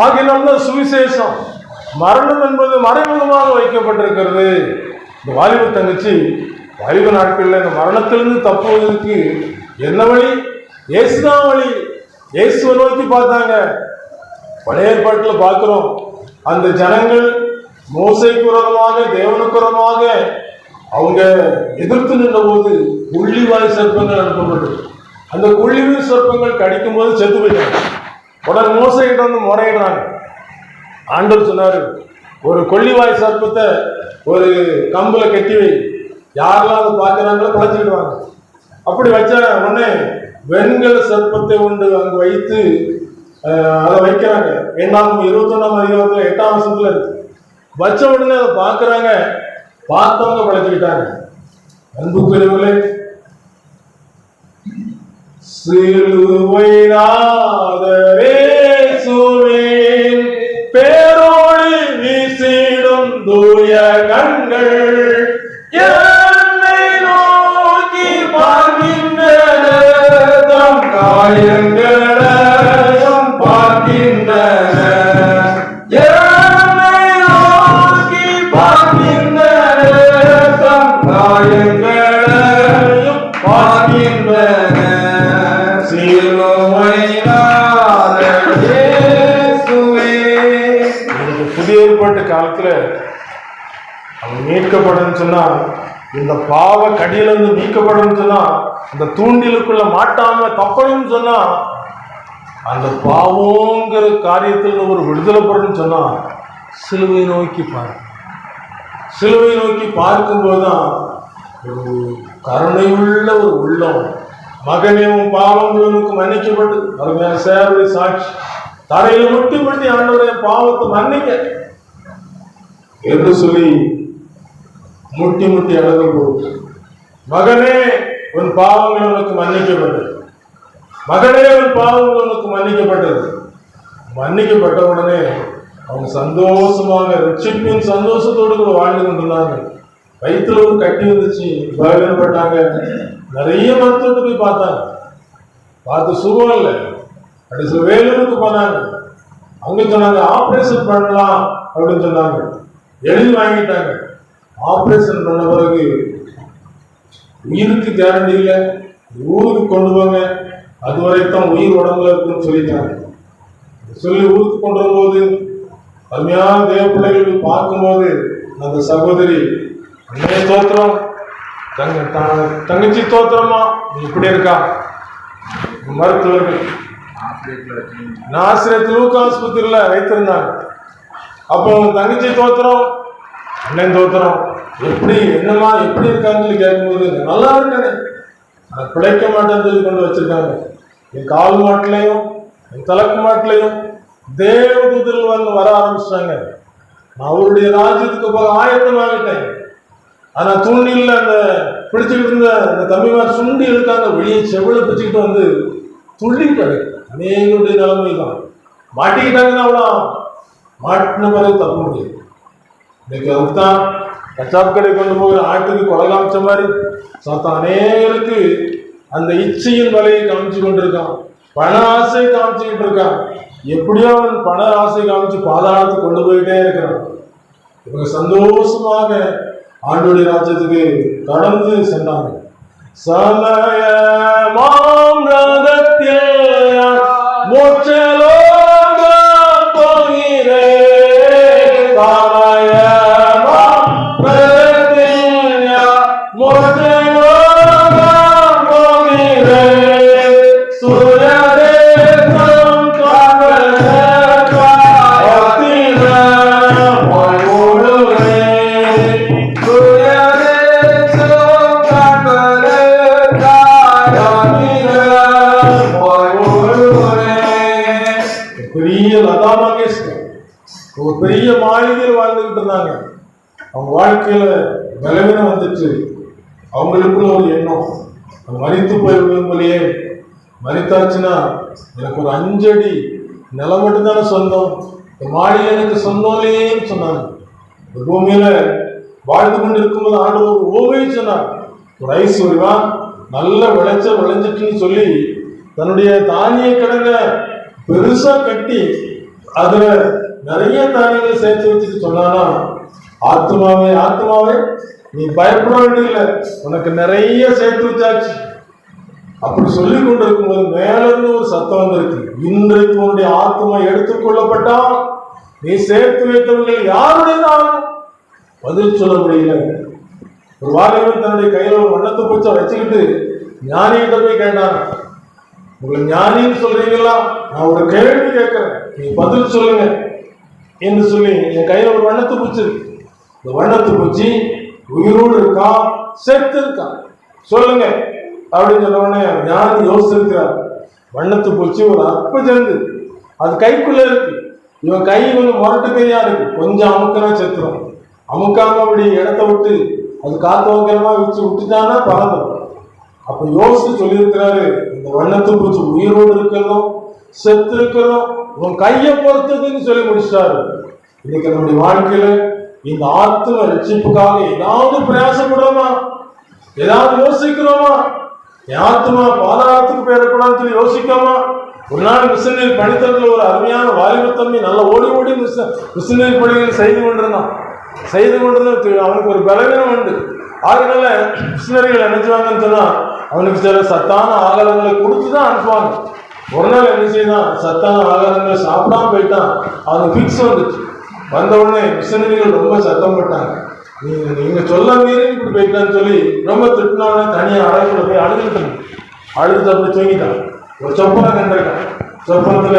ஆகினால்தான் சுவிசேஷம். மரணம் என்பது மறைமுகமாக வைக்கப்பட்டிருக்கிறது. இந்த வாலிப தங்கச்சி வாலிப நாட்களில் இந்த மரணத்திலிருந்து தப்புவதற்கு என்ன வழி? இயேசுதான் வழி. இயேசுவை நோக்கி பார்த்தாங்க. பழைய ஏற்பாட்டில் பார்க்கிறோம், அந்த ஜனங்கள் மோசைக்கு விரோதமாக தேவனுக்கு விரோதமாக அவங்க எதிர்த்து நின்ற போது கொள்ளிவாய் சர்ப்பங்கள் அனுப்பப்பட்டது. அந்த கொள்ளிவாய் சர்ப்பங்கள் கடிக்கும் போது செத்து போயிட்டாங்க. உடனே மோசைகிட்ட வந்து முறையிடுறாங்க. ஆண்டவர் சொன்னாரு, ஒரு கொள்ளிவாய் சர்ப்பத்தை ஒரு கம்புல கட்டி வை, யாரெல்லாம் அதை பார்க்கிறாங்களோ பழச்சிக்கிடுவாங்க. அப்படி வச்ச உடனே வெண்கல சர்ப்பத்தை கொண்டு அங்கு வைத்து அதை வைக்கிறாங்க. 21ஆம் அதிகாரத்தில் 8ஆம் வசனத்துல இருக்கு. வச்ச உடனே அதை பார்க்குறாங்க. பார்த்தவங்க பழச்சிக்கிட்டாங்க. அன்புக்குரியவர்களே, சிலுவை நாதரே இயேசுவின் பேரோடு வீசிடும் தூய கண்கள் என்னை நோக்கி பார்க்கின்றன, தம் காயங்களையும் பார்க்கின்றன. என்னை நோக்கி பார்க்கின்றன, தம் புதிய ஏற்பாட்டு காலத்துல அவன் மீட்கப்படும் சொன்னா, இந்த பாவ கடியிலிருந்து நீக்கப்படும் சொன்னா, இந்த தூண்டிலுக்குள்ள மாட்டாம தப்பணும் சொன்னா, அந்த பாவங்கிற காரியத்தில் ஒரு விடுதலை படணும் சொன்னா, சிலுவை நோக்கி பாரு. சிலுவை நோக்கி பார்க்கும்போதுதான் ஒரு கருணையுள்ள ஒரு உள்ளம், மகனே உன் பாவங்களுக்கு மன்னிக்கப்பட்டு, அருமையான சேவை சாட்சி, தரையில முட்டி முட்டி ஆண்டவருடைய பாவத்தை மன்னிக்க என்று சொல்லி முட்டி முட்டி அழகும் போது, மகனே உன் பாவங்கள் உனக்கு மன்னிக்கப்பட்டது, மகனே உன் பாவங்கள் உனக்கு மன்னிக்கப்பட்டது. மன்னிக்கப்பட்ட உடனே அவங்க சந்தோஷமாக ரட்சிப்பின் சந்தோஷத்தோடு கூட வாழ்ந்து கொண்டிருந்தாங்க. வயிற்றுல ஒரு கட்டி வந்துச்சு, பலவீனப்பட்டாங்க. நிறைய மருத்துவத்தை போய் பார்த்தாங்க, பார்த்து சுகம் இல்லை. கடைசியில் வேலூருக்கு போனாங்க. அங்க சொன்னாங்க ஆப்ரேஷன் பண்ணலாம் அப்படின்னு சொன்னாங்க. எழுதி வாங்கிட்டாங்க. ஆப்ரேஷன் பண்ண பிறகு உயிருக்கு கேரண்டி இல்லை, ஊருக்கு கொண்டு போங்க, அது வரைக்கும் உயிர் உடம்புல இருக்குன்னு சொல்லிட்டாங்க. சொல்லி ஊருக்கு கொண்டு வரும்போது அருமையான தேவ பிள்ளைகள் பார்க்கும்போது அந்த சகோதரி, அன்னைய தோத்திரம், தங்கச்சி தோத்திரமா நீ இப்படி இருக்கா, மருத்துவர்கள் நாசிரியர் லூக்கா ஆஸ்பத்திரியில் வைத்திருந்தாங்க. அப்போ தங்கச்சி தோத்திரம், அண்ணன் தோத்திரம், எப்படி என்னமா எப்படி இருக்காங்கன்னு கேட்கும்போது, நல்லா இருக்கானே, நான் பிழைக்க மாட்டேன்னு சொல்லி கொண்டு வச்சிருக்காங்க. என் கால் மாட்டிலையும் என் தலைக்கு மாட்டிலையும் தேவதூதர்கள் வந்து வர ஆரம்பிச்சிட்டாங்க. நான் அவருடைய ராஜ்யத்துக்கு போக ஆயத்தமாகிட்டேன். ஆனா தூண்டில அந்த பிடிச்சுக்கிட்டு இருந்த அந்த தம்பிமார் சுண்டி இருக்காங்க, வெளியே செவில பிடிச்சிக்கிட்டு வந்து துள்ளிட்டாங்க. அநேகருடைய நிலைமை தான். மாட்டிக்கிட்டாங்கன்னா அவ்வளோ, மாட்டின பிறகு தப்ப முடியும். இன்னைக்கு அதுதான் கச்சாப் கடை கொண்டு போகிற ஆட்டுக்கு கொலை காமிச்ச மாதிரி சாத்தான் அநேகருக்கு அந்த இச்சையின் வலையை காமிச்சு கொண்டிருக்கான், பண ஆசை காமிச்சுக்கிட்டு இருக்கான். எப்படியோ அவன் பண ஆசை காமிச்சு பாதாளத்துக்கு கொண்டு போயிட்டே இருக்கிறான். இவங்க சந்தோஷமாக ஆண்டோடைய ராஜ்யத்துக்கு கடந்து சென்றாங்க. சமயமாம் ரதத்தில் மோட்சலோகம் போகிறேன், சமயமாம் ரதத்தில் மோட்சலோகம் போகிறேன், சூரியதேசம் காண்பதற்காய் போய் ஓடுவேன், சூரியதேசம் காண்பதற்காய் போய் ஓடுவேன். பெரிய லதா மங்கேஷ்கர் ஒரு பெரிய மாளிகையில் வாழ்ந்துகிட்டு இருந்தாங்க. அவங்க வாழ்க்கையில பலவீனம் வந்துச்சு. அவங்களுக்குள்ள ஒரு எண்ணம், மரித்து போய் விரும்பலையே, மரித்தாச்சுன்னா எனக்கு ஒரு 5 அடி நிலம் மட்டும்தானே சொந்தம், இந்த மாளிகை எனக்கு சொந்தம் இல்லையேன்னு சொன்னாங்க. இந்த பூமியில வாழ்ந்து கொண்டு இருக்கும்போது ஆண்டு ஒரு ஓவை சொன்னார். ஒரு ஐஸ்வர்யா நல்ல விளைஞ்சிட்டுன்னு சொல்லி தன்னுடைய தானிய கிடங்க பெருசா கட்டி அதுல நிறைய தானியங்களை சேர்த்து வச்சுட்டு சொன்னானா, ஆத்மாவே ஆத்மாவே நீ பயப்பட வேண்டியதில்லை, உனக்கு நிறைய சேர்த்து வச்சாச்சு. அப்படி சொல்லி கொண்டு இருக்கும்போது மேல இருந்து ஒரு சத்தம் வந்திருக்கு, இன்றைக்கு உன்னுடைய ஆத்மா எடுத்துக்கொள்ளப்பட்டா நீ சேர்த்து வைத்தவர்கள் யாருடைய பதில் சொல்ல முடியல. ஒரு வாலிபன் தன்னுடைய கையில ஒரு வண்ணத்தை பூச்சா வச்சுக்கிட்டு ஞானிகிட்ட போய் கேட்டான், உங்களை ஞானின்னு சொல்றீங்களா, நான் ஒரு கேள்வி கேட்கிறேன், நீ பதில் சொல்லுங்க என்று சொல்லி என் கையில ஒரு வண்ணத்தை பூச்சி இருக்கு, இந்த வண்ணத்தை பூச்சி உயிரோடு இருக்கா செத்து இருக்கா சொல்லுங்க அப்படின்னு சொன்ன உடனே ஞானி யோசிச்சிருக்கிறார். வண்ணத்து பூச்சி ஒரு அற்ப ஜந்து, அது கைக்குள்ள இருக்கு, இவன் கை கொஞ்சம் முரட்டு கையா இருக்கு, கொஞ்சம் அமுக்கனா செத்துரும், அமுக்காம அப்படி இடத்த விட்டு அது காத்து வைக்கிறமா வச்சு விட்டுட்டான்னா பறந்துடும். அப்ப யோசிச்சு சொல்லியிருக்கிறாரு, இந்த வண்ணத்து பூச்சி உயிரோடு இருக்கிறதும் செத்து இருக்கிறதும் உன் கையை பொறுத்ததுன்னு சொல்லி முடிச்சிட்டாரு. இன்னைக்கு நம்முடைய வாழ்க்கையில இந்த ஆத்ம ரட்சிப்புக்காக ஏதாவது பிரயாசப்படுறோமா, ஏதாவது யோசிக்கிறோமா, என் ஆத்மா பாதாளத்துக்கு போயிடக்கூடாதுன்னு சொல்லி யோசிக்காமா. ஒரு நாள் மிஷினரி படித்ததில் ஒரு அருமையான வாலிப தம்பி நல்ல ஓடி ஓடி மிஷினரி பணிகள் செய்து கொண்டிருந்தான். அவனுக்கு ஒரு பலவீனம் உண்டு. ஆகினால மிஷினரிகள் நினைச்சுவாங்கன்னு சொன்னா அவனுக்கு சில சத்தான ஆகாரங்களை கொடுத்துதான் அனுப்புவாங்க. ஒரு நாள் என்ன செய்தான், சத்தான ஆகாரங்களை சாப்பிடாம போயிட்டான். அவனுக்கு ஃபிக்ஸ் வந்துச்சு. வந்த உடனே மிஷனரிகள் ரொம்ப சத்தம் போட்டாங்க, நீங்க சொல்ல மீறி இப்படி போயிட்டான்னு சொல்லி ரொம்ப திட்டினோடனே தனியாக அறைக்குள்ள போய் அழுதுட்டாங்க. அழுது அப்படி தூங்கிட்டான். ஒரு சொப்பனை கண்டிருக்கான். சொப்பனத்துல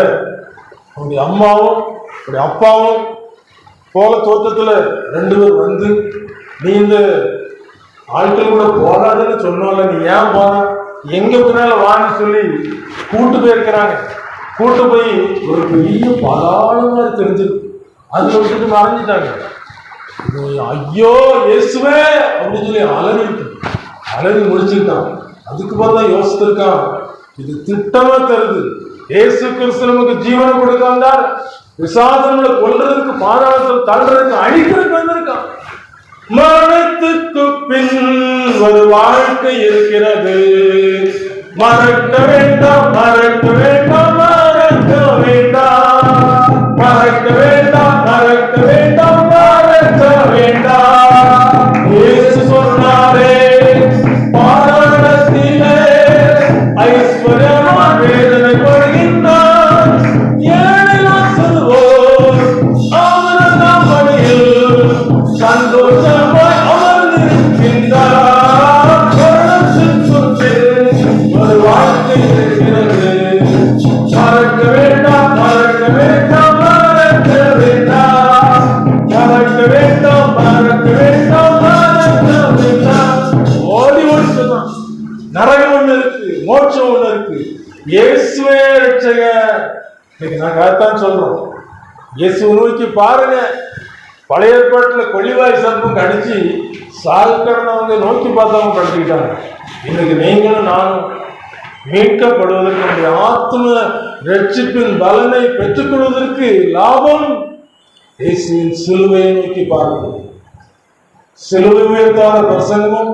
அவனுடைய அம்மாவும் அவருடைய அப்பாவும் போல தோற்றத்துல 2 பேர் வந்து, நீ இந்த ஆட்கள் கூட போகாதுன்னு சொன்னோம்ல, நீ ஏன் போன, எங்க பின்னால வான்னு சொல்லி கூட்டு போயிருக்கிறாங்க. கூட்டு போய் ஒரு பெரிய பாதாளம் மாதிரி தெரிஞ்சிருக்கு. அதுல விட்டுட்டு மறைஞ்சிட்டாங்க. ஐயோ இயேசுவே அப்படின்னு சொல்லி அலறி முடிச்சுட்டான். அதுக்கு பார்த்தா யோசித்திருக்கான், இது திட்டமா தருது. இயேசு கிறிஸ்து நமக்கு ஜீவனை கொடுக்க வந்தார், விசாதங்களை கொல்றதுக்கு, பாதாளத்தில் தள்ளுறதுக்கு, அழிக்கிறதுக்கு வந்திருக்கான். மரணத்துக்கு பின் ஒரு வாழ்க்கை இருக்கிறது. மறக்க வேண்டாம், மறக்க வேண்டாம், மறக்க வேண்டாம், மறக்க வேண்டாம், மறக்க வேண்டாம், மறக்க வேண்டாம். இயேசு சொன்னாரே, பாதாளத்திலே ஐஸ்வர்யமா வேதனை படுகின்றார், ஏழைகள் சொல்வோர் அவரது பணியில் சந்தோஷமாய் அமர்ந்திருக்கின்றார். ஒரு வாழ்க்கை இருக்கிறது. மறக்க வேண்டாம், மறக்க வேண்டாம், மறக்க வேண்டாம், மறக்க வேண்டாம், மறக்க வேண்டாம், மறக்க வேண்டாம். ஓடி ஓடிச்சுதான். நரகம் ஒண்ணு இருக்கு, மோட்சம் ஒண்ணு இருக்கு. இயேசுவே ரட்சகர். இன்னைக்கு நாங்க அதைத்தான் சொல்றோம். இயேசுவை நோக்கி பாருங்க. பழைய ஏற்பாட்டில் கொள்ளிவாய் சர்ப்பம் கடிச்சு சால்கடனவங்க நோக்கி பார்த்தவங்க படுத்திக்கிட்டாங்க. இன்னைக்கு நீங்களும் நானும் மீட்கப்படுவதற்கு, நம்முடைய ஆத்ம ரட்சிப்பின் பலனை பெற்றுக்கொள்வதற்கு லாபம் இயேசுவின் சிலுவையை நோக்கி பாருங்கள். சிலுவை உயர்த்தாத பிரசங்கமும்,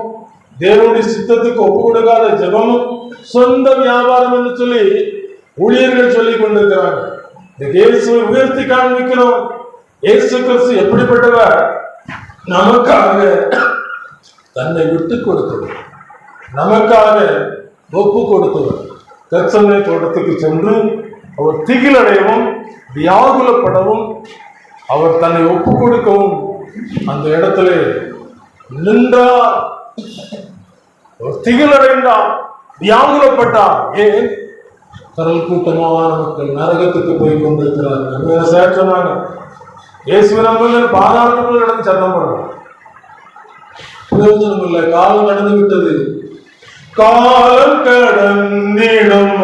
தேவனுடைய சித்தத்துக்கு ஒப்பு கொடுக்காத ஜெபமும், சொந்த வியாபாரம் என்று சொல்லி ஊழியர்கள் சொல்லிக் கொண்டிருக்கிறாங்க. இயேசுவை உயர்த்தி காண்பிக்கிறோம். இயேசு கிறிஸ்து எப்படிப்பட்டவர்? நமக்காக தன்னை விட்டு கொடுத்தவர், நமக்காக ஒப்பு கொடுத்தவர். கெத்செமனே தோட்டத்துக்கு சென்று அவர் திகிலடையவும் வியாகுலப்படவும், அவர் தன்னை ஒப்பு கொடுக்கவும் அந்த இடத்துல நின்றார். அவர் திகிலடைந்தார், வியாகுலப்பட்டார். ஏன்? கடல் கூட்டமான மக்கள் நரகத்துக்கு போய் கொண்டிருக்கிறார்கள். சொன்னாங்க, இயேசுவின் நம்பர்கள் பாதாளத்துக்குள்ள நடந்து சத்தம் போடுறாங்க. பிரயோஜனம் இல்லை, காலம் கடந்து விட்டது. காலம் கடந்திடும்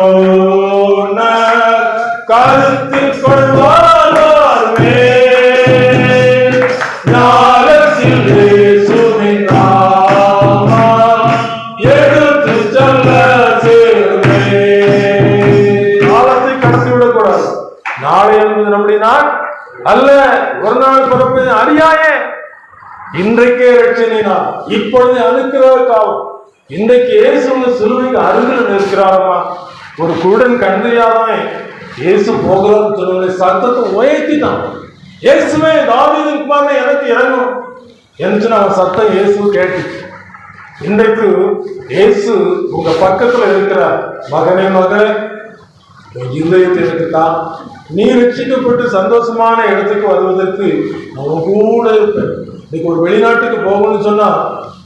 கருத்தில் கொள்வாரே, ஞானத்தில் இயேசுவின் நாமம் எடுத்து சொல்ல சேருமே. காலத்தை கடத்தி விடக்கூடாது. நாளை என்பது நம்முடைய நாள் அல்ல. ஒரு நாள் பிறப்பது அறியாயே. இன்றைக்கே ரட்சணை நாள், இப்பொழுது அனுக்கிறதற்காகும். இன்றைக்கு இயேசு சிலுவைக்கு அருகில் நிற்கிறாரமா? ஒரு குருடன் கண்ணியாதவன் இயேசு போகிறான்னு சொன்ன சத்தத்தை உயர்த்திட்டான். இயேசுவே தாவீதின் குமாரனே எனக்கு இறங்கும் என்று அவன் சத்தம் இயேசு கேட்டுச்சு. இன்றைக்கு இயேசு உங்க பக்கத்துல இருக்கிறார். மகனே, மகளே, இதயத்தை எனக்கு தான். நீ ரட்சிக்கப்பட்டு சந்தோஷமான இடத்துக்கு வருவதற்கு நான் கூட இருப்பேன். இன்னைக்கு ஒரு வெளிநாட்டுக்கு போகணும்னு சொன்னா,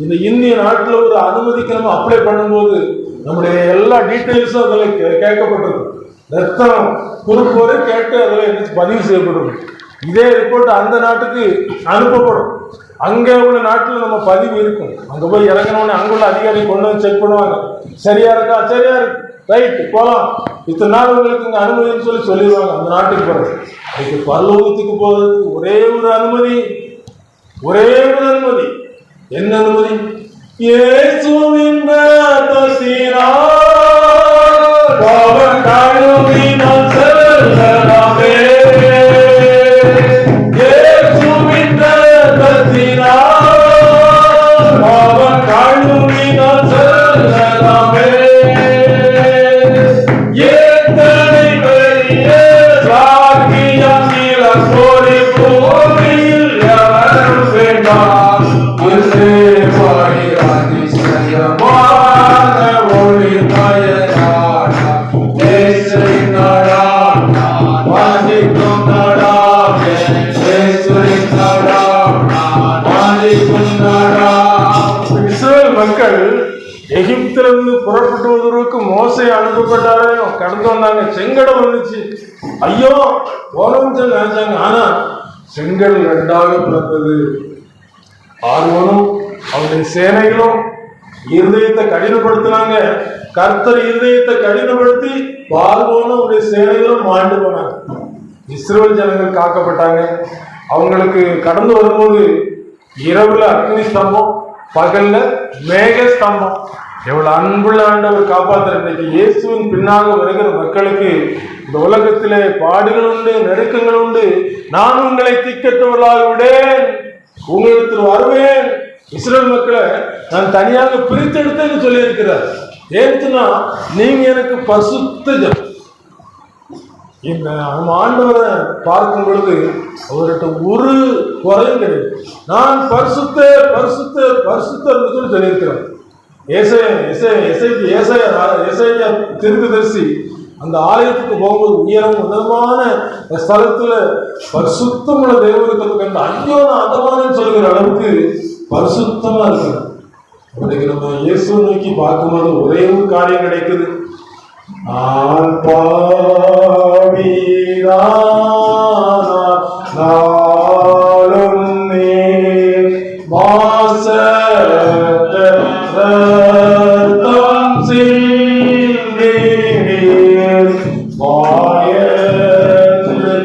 இந்த இந்திய நாட்டில் ஒரு அனுமதிக்கு நம்ம அப்ளை பண்ணும்போது நம்முடைய எல்லா டீட்டெயில்ஸும் அதில் கேட்கப்பட்டிருக்கும். ரத்தம் குறிப்போடு கேட்டு அதில் பதிவு செய்யப்படும். இதே ரிப்போர்ட் அந்த நாட்டுக்கு அனுப்பப்படும். அங்கே உள்ள நாட்டில் நம்ம பதிவு இருக்கும். அங்கே போய் இறங்கினோடனே அங்குள்ள அதிகாரி கொண்டு வந்து செக் பண்ணுவாங்க. சரியா இருக்கா? சரியா இருக்கு, ரைட், போகலாம். இத்தனை நாள் உங்களுக்கு இங்கே அனுமதின்னு சொல்லிடுவாங்க. அந்த நாட்டுக்கு போகிறது. அதுக்கு பரலோகத்துக்கு போகிறதுக்கு ஒரே ஒரு அனுமதி. என்ன அனுமதி? இயேசுவின் இரத்தத்தினால் பாவம் கழுவினால் செல்லலாமே. இயேசுவின் இரத்தத்தினால் பாவம் கழுவினால் செல்லலாமே. எத்தனை பெரிய பாக்கியம் இலக்கோரி பூமியில் எவரும் வேண்டாம். அதிசயமான மோசே அனுப்பப்பட்டாரு, கடந்து வந்தாங்க. செங்கடல் வந்துச்சு. ஐயோ போறோம்னு நினைச்சாங்க. ஆனா செங்கடல் ரெண்டாக பிளந்தது. பார்வோனும் அவருடைய சேனைகளும் இருதயத்தை கடினப்படுத்தினாங்க. கர்த்தர் இருதயத்தை கடினப்படுத்தி பார்வோனும் அவருடைய சேனைகளும் மாண்டு போனாங்க. இஸ்ரவேல் ஜனங்கள் காக்கப்பட்டாங்க. அவங்களுக்கு கடந்து வரும்போது இரவுல அக்னி ஸ்தம்பம், பகல்ல மேக ஸ்தம்பம். எவ்வளவு அன்புள்ள ஆண்டவர் காப்பாற்றுற. இன்னைக்கு இயேசுவின் பின்னாக வருகிற மக்களுக்கு இந்த உலகத்திலே பாடுகள் உண்டு, நெருக்கங்கள் உண்டு. நான் உங்களை திக்கற்றவர்களாக விடேன், உங்களிடத்தில் வருவேன். இஸ்ரவேல் மக்களை நான் தனியாக பிரித்தெடுத்தேன்னு சொல்லி இருக்கிறார். ஏன்னா நீங்க எனக்கு பரிசுத்த ஜனம். இந்த ஆண்டவரை பார்க்கும் பொழுது அவர்கிட்ட ஒரு குறையும் கிடையாது. நான் பரிசுத்த பரிசுத்த பரிசுத்தர் சொல்லி சொல்லியிருக்கிறேன். ஏசாயா தீர்க்கதரிசி அந்த ஆலயத்துக்கு போகும்போது உயரம் உன்னதமான ஸ்தலத்துல பரிசுத்தமுள்ள தேவன் இருக்கிறது கண்டு ஐயோ நான் அந்தமானு சொல்லுகிற அளவுக்கு பரிசுத்தமா இருக்கிறேன். இன்னைக்கு நம்ம இயேசுவை நோக்கி பார்க்கும்போது ஒரே ஒரு காரியம் கிடைக்குது. நான் பாவினாலும் நீ வாசத்தம் சிந்தினீர் வாயன்று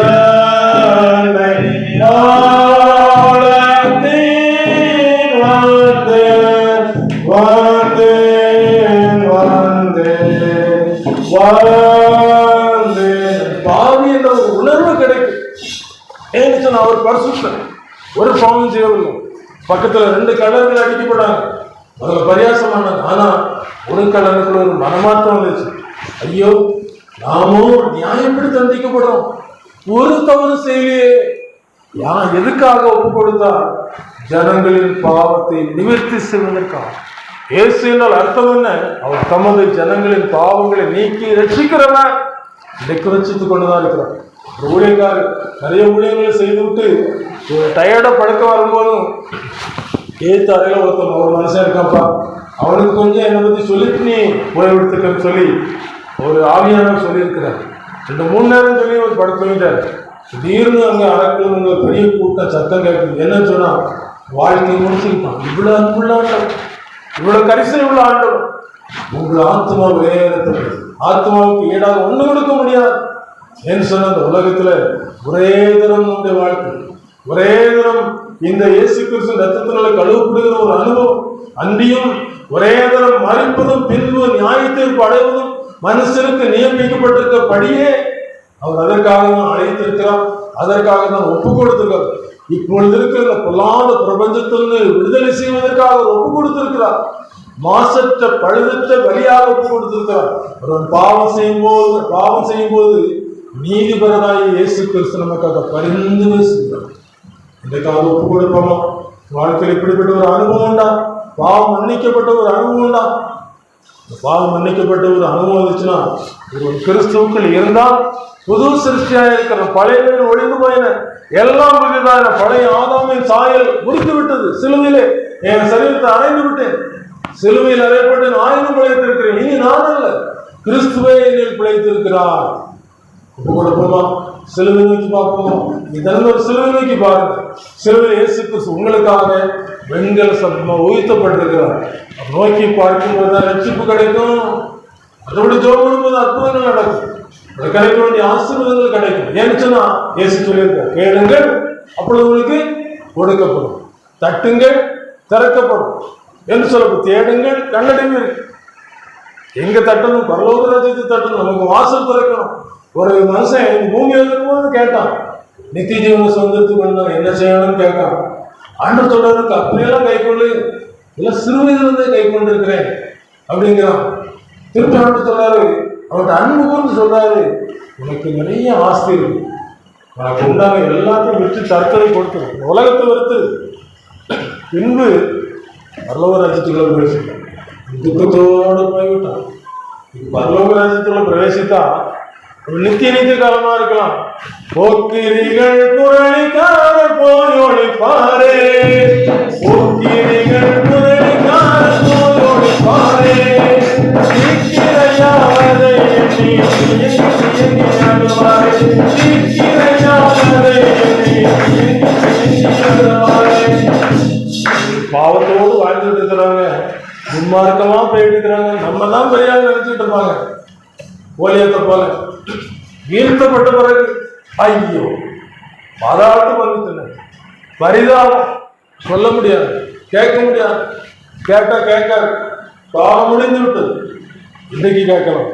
என்னை நாளத்தீர் வந்தேன் வந்தேன் வந்தேன் பாவி என்ற ஒரு உணர்வு கிடைக்கும். ஏன்னு சொன்னா அவர் பரிசுத்தர், ஒரு பாவம் செய்யவில்லை. பக்கத்துல 2 கலர்கள் அடிக்கப்படாங்க, அதுல பரியாசமானாங்க. ஆனா ஒரு கலருக்குள்ள ஒரு மனமாற்றம் வந்துச்சு. ஐயோ நாமும் நியாயப்படி தண்டிக்கப்படுறோம், ஒரு தவறு செய்யலையே. எதுக்காக ஒப்பு கொடுத்தா? ஜனங்களின் பாவத்தை நிவர்த்தி செய்வதற்காக. இயேசு என்றால் அர்த்தம் என்ன? அவர் தமது ஜனங்களின் பாவங்களை நீக்கி ரட்சிக்கிறவன். இன்றைக்கு ரட்சித்துக் கொண்டுதான் இருக்கிறார். ஒரு ஊழியக்காரர் நிறைய ஊழியர்களை செய்துவிட்டு ஒரு டயர்டா படுக்க வரும்போதும் ஏத்து அறையில ஒருத்தன் ஒரு மனுஷன் இருக்காப்பா, அவனுக்கு கொஞ்சம் என்னை பத்தி சொல்லிட்டு நீ ஓய்வெடுத்துக்கன்னு சொல்லி ஒரு ஆவியானவர் சொல்லியிருக்கிறார். 2-3 நேரம் சொல்லி அவர் படுக்க வைத்தார். திடீர்னு அங்க அறக்குள்ள பெரிய கூட்டம் சத்தம் கேட்குது. என்ன சொன்னா வாழ்க்கை முடிச்சுக்கிட்டான். இவ்வளவு அன்புள்ள ஆண்டவர், இவ்வளவு கரிசனை உள்ள ஆண்டவர், உங்கள் ஆத்மா விளையாடுறது ஆத்மாவுக்கு ஈடாக ஒண்ணு கொடுக்க முடியாது. ஏன்னு சொன்ன அந்த உலகத்துல ஒரே தரம் நம்முடைய வாழ்க்கை, ஒரே தரம் இந்த இயேசு கிறிஸ்து ரத்தத்தினால கழுவப்படுகிற ஒரு அனுபவம். அன்றியும் ஒரே தரம் மறிப்பதும் பின்பு நியாயத்தீர்ப்பு அடைவதும் மனுஷனுக்கு நியமிக்கப்பட்டிருக்கப்படியே அவர் அதற்காக தான் அழைத்திருக்கிறார், அதற்காக தான் ஒப்பு கொடுத்திருக்கிறார். இப்பொழுது இருக்கிற இந்த பொல்லாத பிரபஞ்சத்திலிருந்து விடுதலை செய்வதற்காக அவர் ஒப்பு கொடுத்திருக்கிறார். மாசற்ற பழுதற்ற பலியாக ஒப்பு கொடுத்திருக்கிறார். ஒருவன் பாவம் செய்யும் போது நீதிபரராய் இயேசு கிறிஸ்து நமக்காக பரிந்து பேசுகிறார். இன்றைக்காக ஒப்பு கொடுப்போமா? வாழ்க்கையில் இப்படிப்பட்ட ஒரு அனுபவம் உண்டா? பாவம் மன்னிக்கப்பட்ட ஒரு அனுபவம் உண்டா? பாவம் மன்னிக்கப்பட்ட ஒரு அனுபவம் இருந்துச்சுன்னா ஒரு கிறிஸ்துவுக்குள் இருந்தால் புது சிருஷ்டியாக இருக்கிற பழைய ஒழிந்து போயின எல்லாம் புதிதான. பழைய ஆதாமின் சாயல் முறித்து விட்டது. சிலுவையிலே என் சரீரத்தை அடைந்து விட்டேன், சிலுவையில் அறையப்பட்டு ஆயுதம் பிழைத்திருக்கிறேன். இனி நான் அல்ல, கிறிஸ்துவே என்னில் பிழைத்திருக்கிறார். கொடுப்போமா? சிலுவை நோக்கி பார்ப்போமா? இதனால் ஒரு சிலுவை நோக்கி பாருங்க. சிலுவை இயேசு கிறிஸ்து உங்களுக்காக வெண்கல சத்தமா உயர்த்தப்பட்டிருக்கிறார். நோக்கி பார்க்கும்போது தான் ரட்சிப்பு கிடைக்கும். அதோட ஜோம் பண்ணும்போது அற்புதங்கள் நடக்கும். அது கிடைக்க வேண்டிய ஆசீர்வாதங்கள் கிடைக்கும். ஏன்னு சொன்னா இயேசு சொல்லியிருக்கார், கேளுங்கள் அப்பொழுது உங்களுக்கு கொடுக்கப்படும், தட்டுங்கள் திறக்கப்படும் என்று சொல்லப்படும், தேடுங்கள் கண்டடைவீர்கள். எங்க தட்டணும்? பரலோக ராஜ்யத்தை தட்டணும். நமக்கு வாசல் திறக்கணும். ஒரு மனுஷன் பூமி இருக்கும்போது கேட்டான், நித்திய ஜீவன சொந்தத்துக்கு வேணும் என்ன செய்யணும்னு கேட்கான். ஆண்டவர் சொல்றாரு, அப்படியெல்லாம் கை கொண்டு இல்லை சிறுவயதிலிருந்தே கை கொண்டு இருக்கிறேன் அப்படிங்கிறான். திருப்பி ஆண்டவர் சொல்றாரு, அவன்கிட்ட அன்பு கூர்ந்து சொல்றாரு, உனக்கு நிறைய ஆஸ்தி இருக்கு, உனக்கு உண்டாக எல்லாத்தையும் விட்டு தற்கொலை கொடுத்து உலகத்தை வெறுத்து பின்பு பரலோக ராஜ்யத்துக்குள்ள பிரவேசித்தான். துக்கத்தோடு போய்விட்டான். பரலோக ராஜ்யத்துக்குள்ள பிரவேசித்தா நித்திய நித்திய காலமா இருக்கலாம். போக்கிரிகள் புரளிக்கார போய் ஒழிப்பாரே, போக்கிரிகள் புரளிக்கார போய் ஒழிப்பாரே, பாவத்தோடு வாழ்ந்துட்டு இருக்கிறாங்க, துன்மார்க்கமா போயிட்டு இருக்கிறாங்க. நம்ம தான் பெரிய ஆள் நினைச்சிட்டு இருப்பாங்க. ஓலியத்தை போல வீழ்த்தப்பட்ட பிறகு ஐயோ பாராட்டு வந்துட்டு பரிதாபம் சொல்ல முடியாது, கேட்க முடியாது. கேட்டா கேட்காது, காலம் முடிந்து விட்டது. இன்னைக்கு கேட்கலாம்.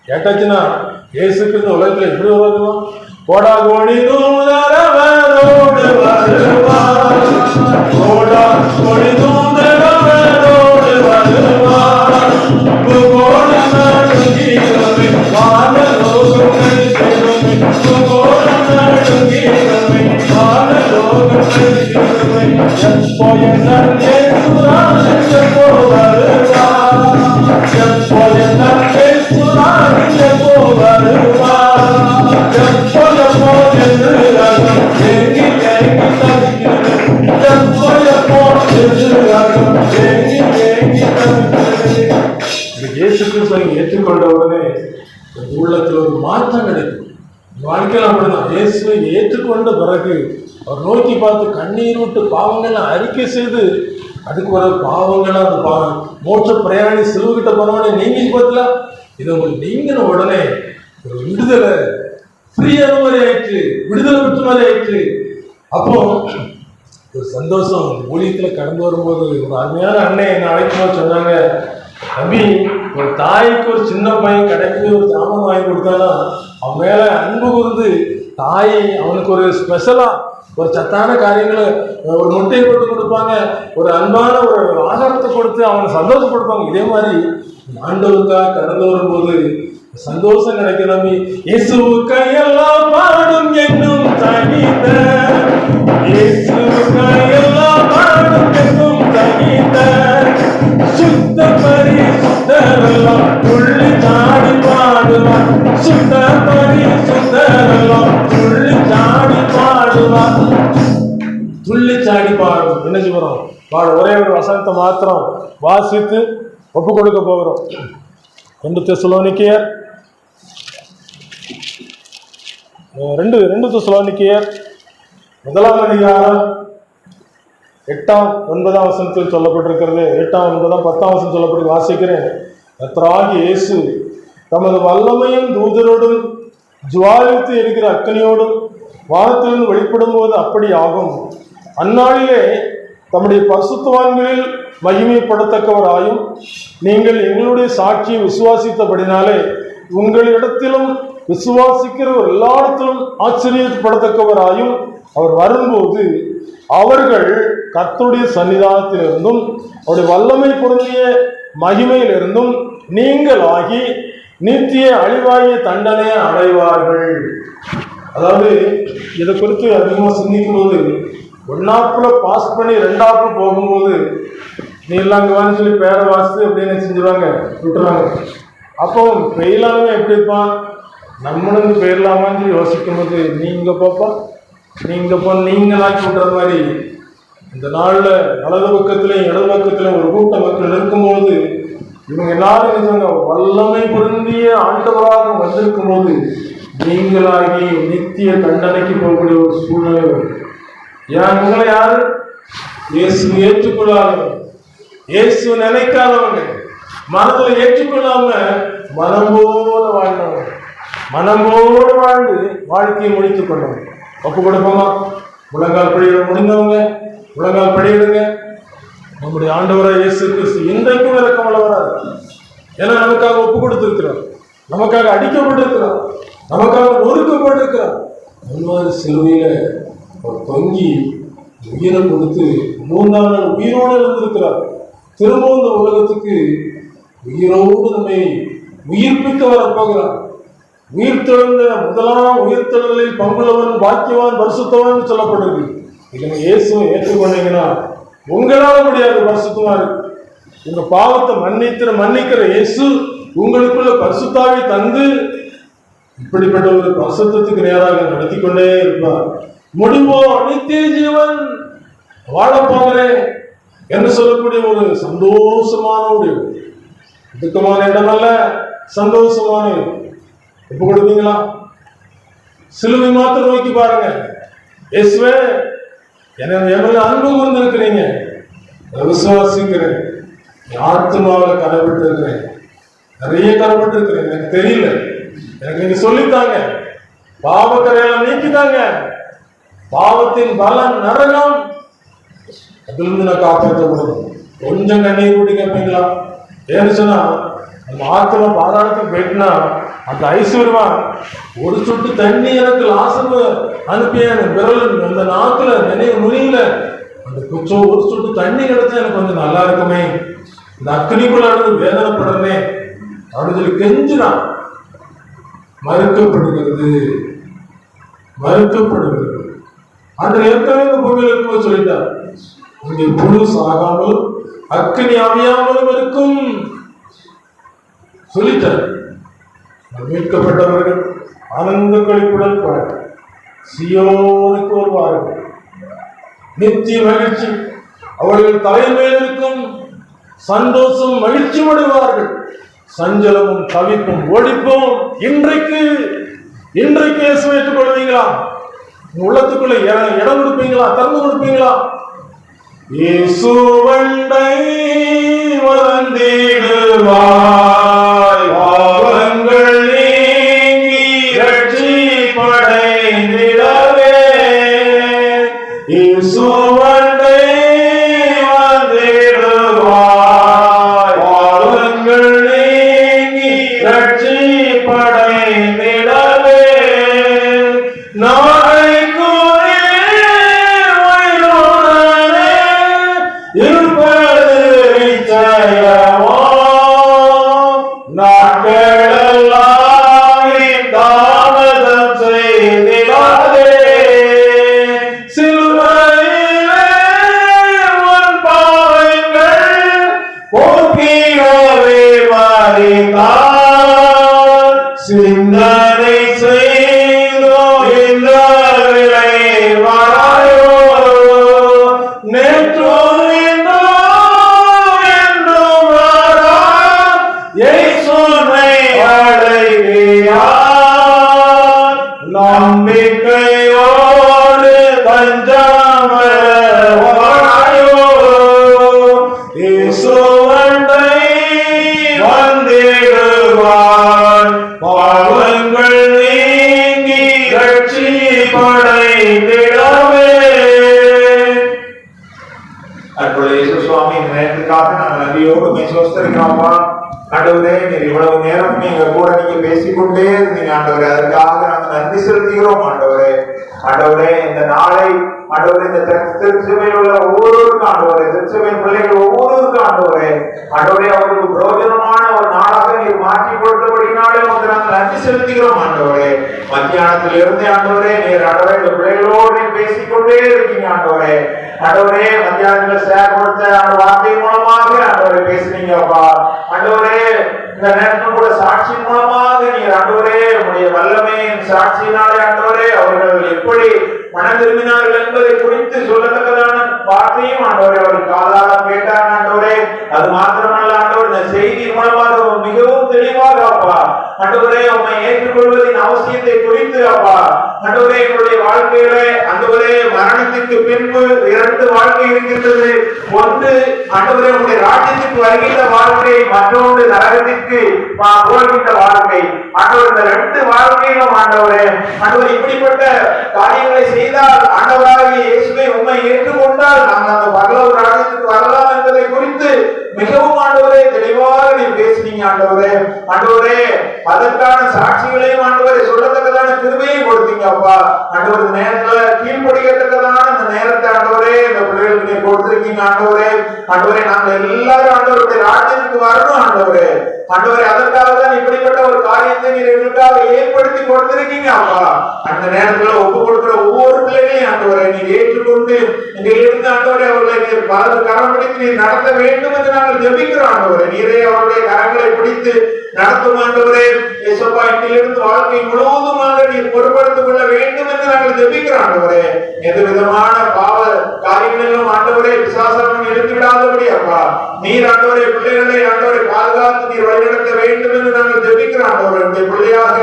கேட்டாச்சுன்னா இயேசுக்கு இந்த உலகத்துல எப்படி வருவோம்? கோடா கோடி தூதரவரோடு வருவார், கோடா கோடி தூதரவரோடு வருவார், கோட நடுங்கிரமே வானலோகம் நடுங்கிரமே, கோட நடுங்கிரமே வானலோகம் நடுங்கிரமே. எப்போ என்ன இயேசுராஜ் எப்போ வருவார், எப்போ என்ன இயேசுராஜ் எப்போ வருவார், எப்போ எப்போ என்று ரகம் ஏங்கி ஏங்கி தவிக்கிறது, எப்போ எப்போ என்று ரகம் ஏங்கி ஏங்கி தவிக்கிறது. இயேசு கிறிஸ்துவை ஏற்றுக்கொண்ட உடனே உள்ளத்தில் ஒரு மாற்றம் கிடைக்கும். வாழ்க்கையில் அப்படிதான். இயேசுவை ஏற்றுக்கொண்ட பிறகு அவர் நோக்கி பார்த்து கண்ணீர் விட்டு பாவங்களை அறிக்கை செய்து அதுக்கு ஒரு பாவங்களை அந்த மோட்ச பிரயாணி சிலுவகிட்ட போனவனே நீங்க பார்த்தல இதை உங்களுக்கு நீங்கின உடனே ஒரு விடுதலை ஃப்ரீயான மாதிரி ஆயிடுச்சு, விடுதலை பெற்ற மாதிரி ஆயிடுச்சு. அப்போ ஒரு சந்தோஷம். ஊழியத்துல கடந்து வரும்போது ஒரு அருமையான அண்ணன் என்ன அழைக்கும்போது சொன்னாங்க, தம்பி ஒரு தாய்க்கு ஒரு சின்ன பையன் கடைக்கு ஒரு சாமான் வாங்கி கொடுத்தானா அவன் மேல அன்பு கூர்ந்து தாய் அவனுக்கு ஒரு ஸ்பெஷலா ஒரு சத்தான காரியங்களை ஒரு முட்டையை போட்டு கொடுப்பாங்க, ஒரு அன்பான ஒரு ஆகாரத்தை கொடுத்து அவனை சந்தோஷப்படுத்துவாங்க. இதே மாதிரி ஆண்டவருக்காக கடந்து வரும்போது சந்தோஷம் கிடைக்கும். இயேசுவுக்கையெல்லாம் பாடும் என்னும் தகித, இயேசுவுக்கையெல்லாம் பாடும் என்னும் தகித, சுத்த பரிசுத்தரெல்லாம் துள்ளி சாடி பாடுவார், சுத்த பரிசுத்தரெல்லாம் துள்ளி சாடி பாடுவார். துள்ளி சாடி பாடும் என்ன சொல்றோம்? பாட ஒரே ஒரு வசனத்தை மாத்திரம் வாசித்து ஒப்பு கொடுக்க போகிறோம். 2 தெசலோனிக்கேயர் 2 தெசலோனிக்கேயர் 1 அதிகாரம் 8ஆம் 9ஆம் வசனத்தில் சொல்லப்பட்டிருக்கிறது. 8ஆம் 9ஆம் 10ஆம் வசனம் சொல்லப்பட்டு வாசிக்கிறேன். கர்த்தராகிய இயேசு தமது வல்லமையும் தூதரோடும் ஜுவாலித்து இருக்கிற அக்கனியோடும் வானத்திலிருந்து வெளிப்படும் போது அப்படி ஆகும். அந்நாளிலே தம்முடைய பரிசுத்தவான்களில் மகிமைப்படத்தக்கவராயும் நீங்கள் எங்களுடைய சாட்சியை விசுவாசித்தபடினாலே உங்களிடத்திலும் விசுவாசிக்கிறவர் எல்லாஇடத்திலும் ஆச்சரியப்படத்தக்கவராயும் அவர் வரும்போது அவர்கள் கர்த்தருடைய சன்னிதானத்திலிருந்தும் அவருடைய வல்லமை பொருந்திய மகிமையிலிருந்தும் நீங்களாகி நித்திய அழிவாகிய தண்டனையை அடைவார்கள். அதாவது இதை குறித்து அதிகமாக சிந்திக்கும் போது 1ஆப்புல பாஸ் பண்ணி 2ஆப்பு போகும்போது நீ எல்லாம் அங்கே வான்னு சொல்லி பேரை வாசித்து அப்படின்னு செஞ்சுருவாங்க, விட்டுருவாங்க. அப்போ பெயிலானவன் எப்படி இருப்பான்? நம்மளும் போயிடலாமான்னு சொல்லி யோசிக்கும் போது நீங்க பாப்பா நீங்க போ நீங்களாக்கி விட்டுற மாதிரி இந்த நாளில் வலது பக்கத்திலையும் இடது பக்கத்திலையும் ஒரு கூட்ட மக்கள் இருக்கும்போது இவங்க எல்லாரும் நினைச்சாங்க வல்லமை பொருந்திய ஆண்டவராக வந்திருக்கும் போது நீங்களாகி நித்திய தண்டனைக்கு போகக்கூடிய ஒரு சூழ்நிலை வரும். ஏன் உங்களை யாரு? இயேசு ஏற்றுக்கொள்ளாதவங்க, இயேசு நினைக்காதவங்க, மனதில் ஏற்றுக்கொள்ளாம மனம்போடு வாழ்ந்தவங்க, மனம்போடு வாழ்ந்து வாழ்க்கையை முடித்துக் கொண்டவங்க. ஒப்பு கொடுப்போமா? முழங்கால் படியிட முடிந்தவங்க முழங்கால் படியிடுங்க. நம்முடைய ஆண்டவராக இயேசு கிறிஸ்து இன்றைக்கும் இரக்கமுள்ளவராக, ஏன்னா நமக்காக ஒப்பு கொடுத்திருக்கிறார், நமக்காக அடிக்கப்பட்டிருக்கிறார், நமக்காக நொறுக்கப்பட்டிருக்கிறார். அன்பான சிலுவையில தொங்கி உயிரை கொடுத்து 3ஆம் நாள் உயிரோடு இருந்திருக்கிறார். திரும்ப இந்த உலகத்துக்கு உயிரோடு நம்மை உயிர்ப்பிக்க வரப்போகிறார். உயிர்த்தெழுந்த முதலாம் உயிர்த்தெழுதலில் பங்குள்ளவன் பாக்கியவான் பரிசுத்தவான் சொல்லப்பட்டிருக்கு. இதை இயேசுவை ஏற்றுக்கொண்டீங்கன்னா உங்களால முடியாது பரிசுத்தமா இருக்கு. உங்க பாவத்தை மன்னிக்கிற இயேசு உங்களுக்குள்ள பரிசுத்தாவை தந்து இப்படிப்பட்ட ஒரு பரிசுத்தத்துக்கு நேராக நடத்தி கொண்டே இருப்பார். முடிவோ நித்திய ஜீவன் வாழப்போகிறேன் என்று சொல்லக்கூடிய ஒரு சந்தோஷமான ஒரு துக்கமான இடமல்ல, சந்தோஷமான இப்ப கொடுப்பீங்களா? சிலுவை மாத்திரம் நோக்கி பாருங்க. இயேசுவே, என் அன்பு கூர்ந்திருக்கிறீங்க, விசுவாசிக்கிறேன், ஆத்மாவில் கரைப்பட்டு இருக்கிறேன், நிறைய கரைப்பட்டு இருக்கிறேன், எனக்கு தெரியல, எனக்கு நீங்க சொல்லித்தாங்க, பாவக்கரையெல்லாம் நீக்கித்தாங்க, பாவத்தின் பலன் நரகம், அதிலிருந்து நான் காப்பாற்றப்படணும். கொஞ்சம் கண்ணீர் கூட்டி கேட்பீங்களா? ஏன்னு சொன்னா நம்ம ஆத்மா பாதாளத்துக்கு போயிட்டுனா அந்த ஐஸ்வர்யவான் ஒரு சொட்டு தண்ணி எனக்கு லாசம் அனுப்பியான் விரல் அந்த நாக்குல நினைவு நுனியில அந்த கொஞ்சம் ஒரு சொட்டு தண்ணி கிடைச்சா எனக்கு கொஞ்சம் நல்லா இருக்குமே, இந்த அக்னிக்குள்ள இருந்து வேதனைப்படுறனே அப்படின்னு சொல்லி கெஞ்சினான். மறுக்கப்படுகிறது, மறுக்கப்படுகிறது. அந்த ஏற்கனவே இந்த பூமியில் இருக்கும்போது சொல்லிட்டார், இங்கே புழு சாகாமல் அக்னி அவியாமலும் இருக்கும் சொல்லிட்டார். மீட்கப்பட்டவர்கள் ஆனந்த கழிப்புடன் சியோனுக்கு வருவார்கள், நித்திய மகிழ்ச்சி அவர்கள் தலைமையில் இருக்கும், சந்தோஷம் மகிழ்ச்சி அடைவார்கள், சஞ்சலமும் தவிப்பும் ஓடிப்போம். இன்றைக்கு இயேசுவை ஏற்றுக்கொள்வீங்களா? உள்ளத்துக்குள்ள இடம் கொடுப்பீங்களா? திறந்து கொடுப்பீங்களா? இயேசுவண்டை வந்திடுவாய், பாவங்கள் நீங்கி ரட்சிப்படைந்திடவே. இயேசுவண்டை வந்திடுவாய், பாவங்கள் நீங்கி ரட்சிப்படைந்திடவே. சிந்தனை செய்தோ இந்த விலை வாராயோ, நேற்றோ என்றும் வாரா இயேசுவை அடைவியார். நம்பிக்கையோடு தஞ்சாமல் வாராயோ, இயேசுவண்டை வந்திடுவார், பாவங்கள் நீங்கி ரட்சிப்படைந்திடவே. அன்புள்ள இயேசு சுவாமி, இந்த நேரத்துக்காக நாங்கள் நன்றியோடு சோஸ்தரிக்கிறோம்ப்பா. ஆண்டவரே, நீர் இவ்வளவு நேரம் நீங்க கூட பேசிக்கொண்டே இருந்தீங்க ஆண்டவரே, அதற்காக நாங்கள் நன்றி செலுத்துகிறோம் ஆண்டவரே. ஆண்டவரே, இந்த நாளை ஆண்டவரே, இந்த திருச்சபையில் உள்ள ஒவ்வொருவருக்கும் ஆண்டவரே, திருச்சபையின் பிள்ளைகள் ஒவ்வொருவருக்கும் ஆண்டவரே, ஆண்டவரே அவருக்கு பிரயோஜனமான ஒரு நாளாக நீர் மாற்றி கொடுத்தபடினாலே வந்து நாங்கள் நன்றி செலுத்துகிறோம் ஆண்டவரே. மத்தியானத்தில் இருந்து ஆண்டவரே, நீர் ஆண்டவரே இந்த பிள்ளைகளோடு பேசிக்கொண்டே இருக்கீங்க ஆண்டவரே. ஆண்டவரே, மத்தியானத்தில் ஷேர் கொடுத்த அந்த வார்த்தை மூலமாக ஆண்டவரே பேசுறீங்க அப்பா. ஆண்டவரே, இந்த நேரத்தில் கூட சாட்சியின் மூலமாக நீர் ஆண்டவரே உடைய வல்லமையின் சாட்சியினாலே ஆண்டவரே அவர்கள் எப்படி மனம் திரும்பினார்கள் என்பதை குறித்து சொல்லத்தக்கதான வார்த்தையும் ஆண்டவரே அவர்கள் காதால கேட்டாங்க ஆண்டவரே. அது மாத்திரமல்ல ஆண்டவர், இந்த செய்தி மூலமாக மிகவும் தெளிவாக அப்பா ஆண்டவரே உம்மை ஏற்றுக்கொள்வதின் அவசியத்தை குறித்து அப்பா ஆண்டவரே எங்களுடைய வாழ்க்கையிலே ஆண்டவரே மரணத்திற்கு பின்பு இரண்டு வாழ்க்கை இருக்கின்றது. ஒன்று ஆண்டவரே உங்களுடைய ராஜ்யத்துக்கு வருகின்ற வாழ்க்கை, மற்றொன்று நரகத்திற்கு போகின்ற வாழ்க்கை. ஆண்டவர், இந்த ரெண்டு வாழ்க்கையிலும் ஆண்டவரே ஆண்டவர் இப்படிப்பட்ட காரியங்களை செய்தால் ஆண்டவராகிய இயேசுவை உம்மை ஏற்றுக்கொண்டால் நாங்கள் அந்த பரலோக ராஜ்யத்துக்கு வரலாம் என்பதை குறித்து மிகவும் ஆண்டவரே தெளிவாக நீர் பேசினீங்க ஆண்டவரே. ஆண்டவரே, அதற்கான சாட்சிகளையும் ஆண்டவரே சொல்லத்தக்கதான கிருபையை கொடுத்தீங்க அப்பா. ஆண்டவர், இந்த நேரத்துல கீழ்ப்படிக்கத்தக்கதான இந்த நேரத்தை ஆண்டவரே இந்த பிள்ளைகளுக்கு நீர் கொடுத்திருக்கீங்க ஆண்டவரே. ஆண்டவரே, நாங்கள் எல்லாரும் ஆண்டவருடைய ராஜ்யத்துக்கு வரணும் ஆண்டவரே. ஆண்டவரே, அதற்காக தான் இப்படிப்பட்ட ஒரு காரியத்தை நீர் எங்களுக்காக ஏற்படுத்தி கொடுத்திருக்கீங்க அப்பா. அந்த நேரத்துல ஒப்பு கொடுக்கிற ஒவ்வொரு பிள்ளைகளையும் ஆண்டவரை நீர் ஏற்றுக்கொண்டு இங்க இருந்து ஆண்டவரே அவர்களை நீர் பலது கரம் பிடித்து நீர் நடத்த வேண்டும் என்று நாங்கள் ஜெபிக்கிறோம் ஆண்டவரே. நீரே அவருடைய கரங்களை பிடித்து நடத்தும் ஆண்டவரே. இயேசுப்பா, இன்றிலிருந்து வாழ்க்கை முழுவதுமாக நீர் பொறுப்படுத்திக் கொள்ள வேண்டும் என்று நாங்கள் ஜெபிக்கிறோம் ஆண்டவரே. எந்த விதமான பாவ காரியங்களிலும் ஆண்டவரே விசுவாசம் எடுத்துவிடாதபடி அப்பா நீர் ஆண்டவரே பிள்ளைகளை ஆண்டவரை பாதுகாத்து நீர் வழிநடத்த வேண்டும் என்று நாங்கள் ஜெபிக்கிறோம் ஆண்டவரே. பிள்ளையாக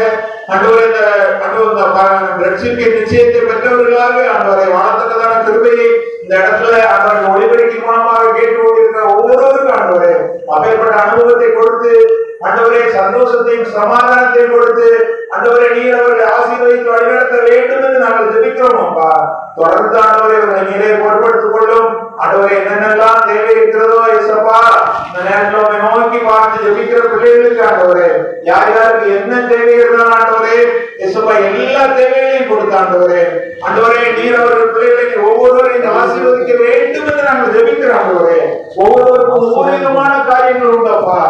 ரட்சிப்பின் நிச்சயத்தை பெற்றவர்களாக ஆண்டவரை வாழத்தக்கதான கிருபையை இந்த இடத்துல ஆண்டவர்கள் ஒளிபெருக்கி மூலமாக கேட்டு கொண்டிருக்கிற ஒவ்வொருவருக்கும் ஆண்டவரே அப்பேற்பட்ட அனுபவத்தை கொடுத்து ஆண்டவரே சந்தோஷத்தையும் சமாதானத்தையும் கொடுத்து ஆண்டவரே நீர் அவர்களை ஆசீர்வதித்து வழிநடத்த வேண்டும் என்று நாங்கள் ஜெபிக்கிறோம் அப்பா. தொடர்ந்து ஆண்டவரை அவர்களை நீரே பொறுப்படுத்திக் கொள்ளும். ஆண்டவரை என்னென்னலாம் தேவை இருக்கிறதோ இயேசப்பா இந்த நேரத்தில் உம்மை நோக்கி பார்த்து ஜெபிக்கிற பிள்ளைகளுக்கு ஆண்டவரே யார் யாருக்கு என்ன தேவை இருந்தாலும் ஆண்டவரே இயேசப்பா எல்லா தேவைகளையும் கொடுத்த ஆண்டவரே நீர் அவர்கள் பிள்ளைகளை ஒவ்வொருவரையும் ஆசீர்வதிக்க வேண்டும் என்று நாங்கள் ஜெபிக்கிறோம் ஆண்டவரே. ஒவ்வொருவருக்கும் ஒவ்வொரு விதமான காரியங்கள் உண்டப்பா.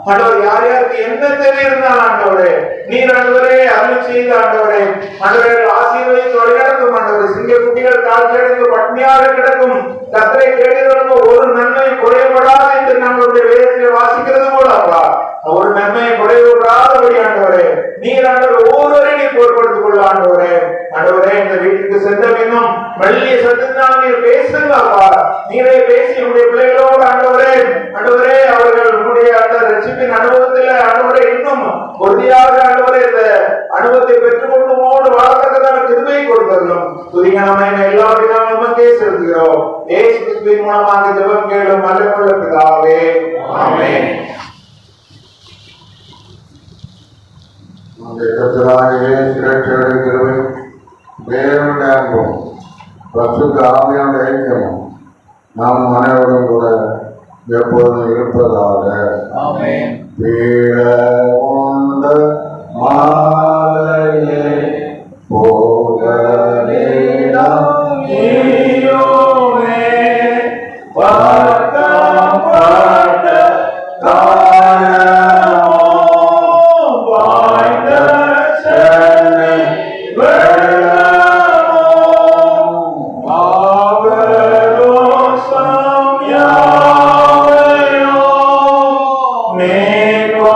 ஆண்டவர் யார் யாருக்கு என்ன தேவை இருந்தாலும் ஆண்டவரே நீர் ஆண்டவரே அருள் செய்த ஆண்டவரே ஆசீர்வதித்து வழிநடத்தும் ஆண்டவரே. சிங்க குட்டிகள் தாழ்ச்சியடைந்து பட்னியாக கிடக்கும் கர்த்தரை தேடுகிறவங்க ஒரு நன்மை குறைபடாது என்று நம்மளுடைய வேதத்தில் வாசிக்கிறது போல அப்பா ஒரு நன்மையை குறைபடாதபடி ஆண்டவரே நீர் ஆண்டவர் ஒவ்வொருவரையும் நீர் பொறுப்படுத்திக் கொள்ள ஆண்டவரே. இந்த வீட்டுக்கு சென்ற பின்னும் மெல்லிய சத்தத்தினால் நீர் பேசுங்க அப்பா. நீரே பேசி உங்களுடைய பிள்ளைகளோடு ஆண்டவரே அவர்கள் உங்களுடைய அந்த ரட்சிப்பின் அனுபவத்தில் ஆண்டவரே இன்னும் உறுதியாக ஆண்டவரே இந்த அனுபவத்தை பெற்றுக்கொண்டு வாழத்தக்கதான கிருபையை கொடுத்தரணும். துதிகனமான எல்லா விதமும் நமக்கே செலுத்துகிறோம். இயேசு கிறிஸ்துவின் மூலமாக ஜெபம் கேளும் நல்ல பிதாவே, ஆமென். தேவனுடைய அன்பும் பரிசுத்த ஆவியானவருடைய ஐக்கியமும் நாம் அனைவரும் கூட எப்போதும் இருப்பதாக. மாலையே Neko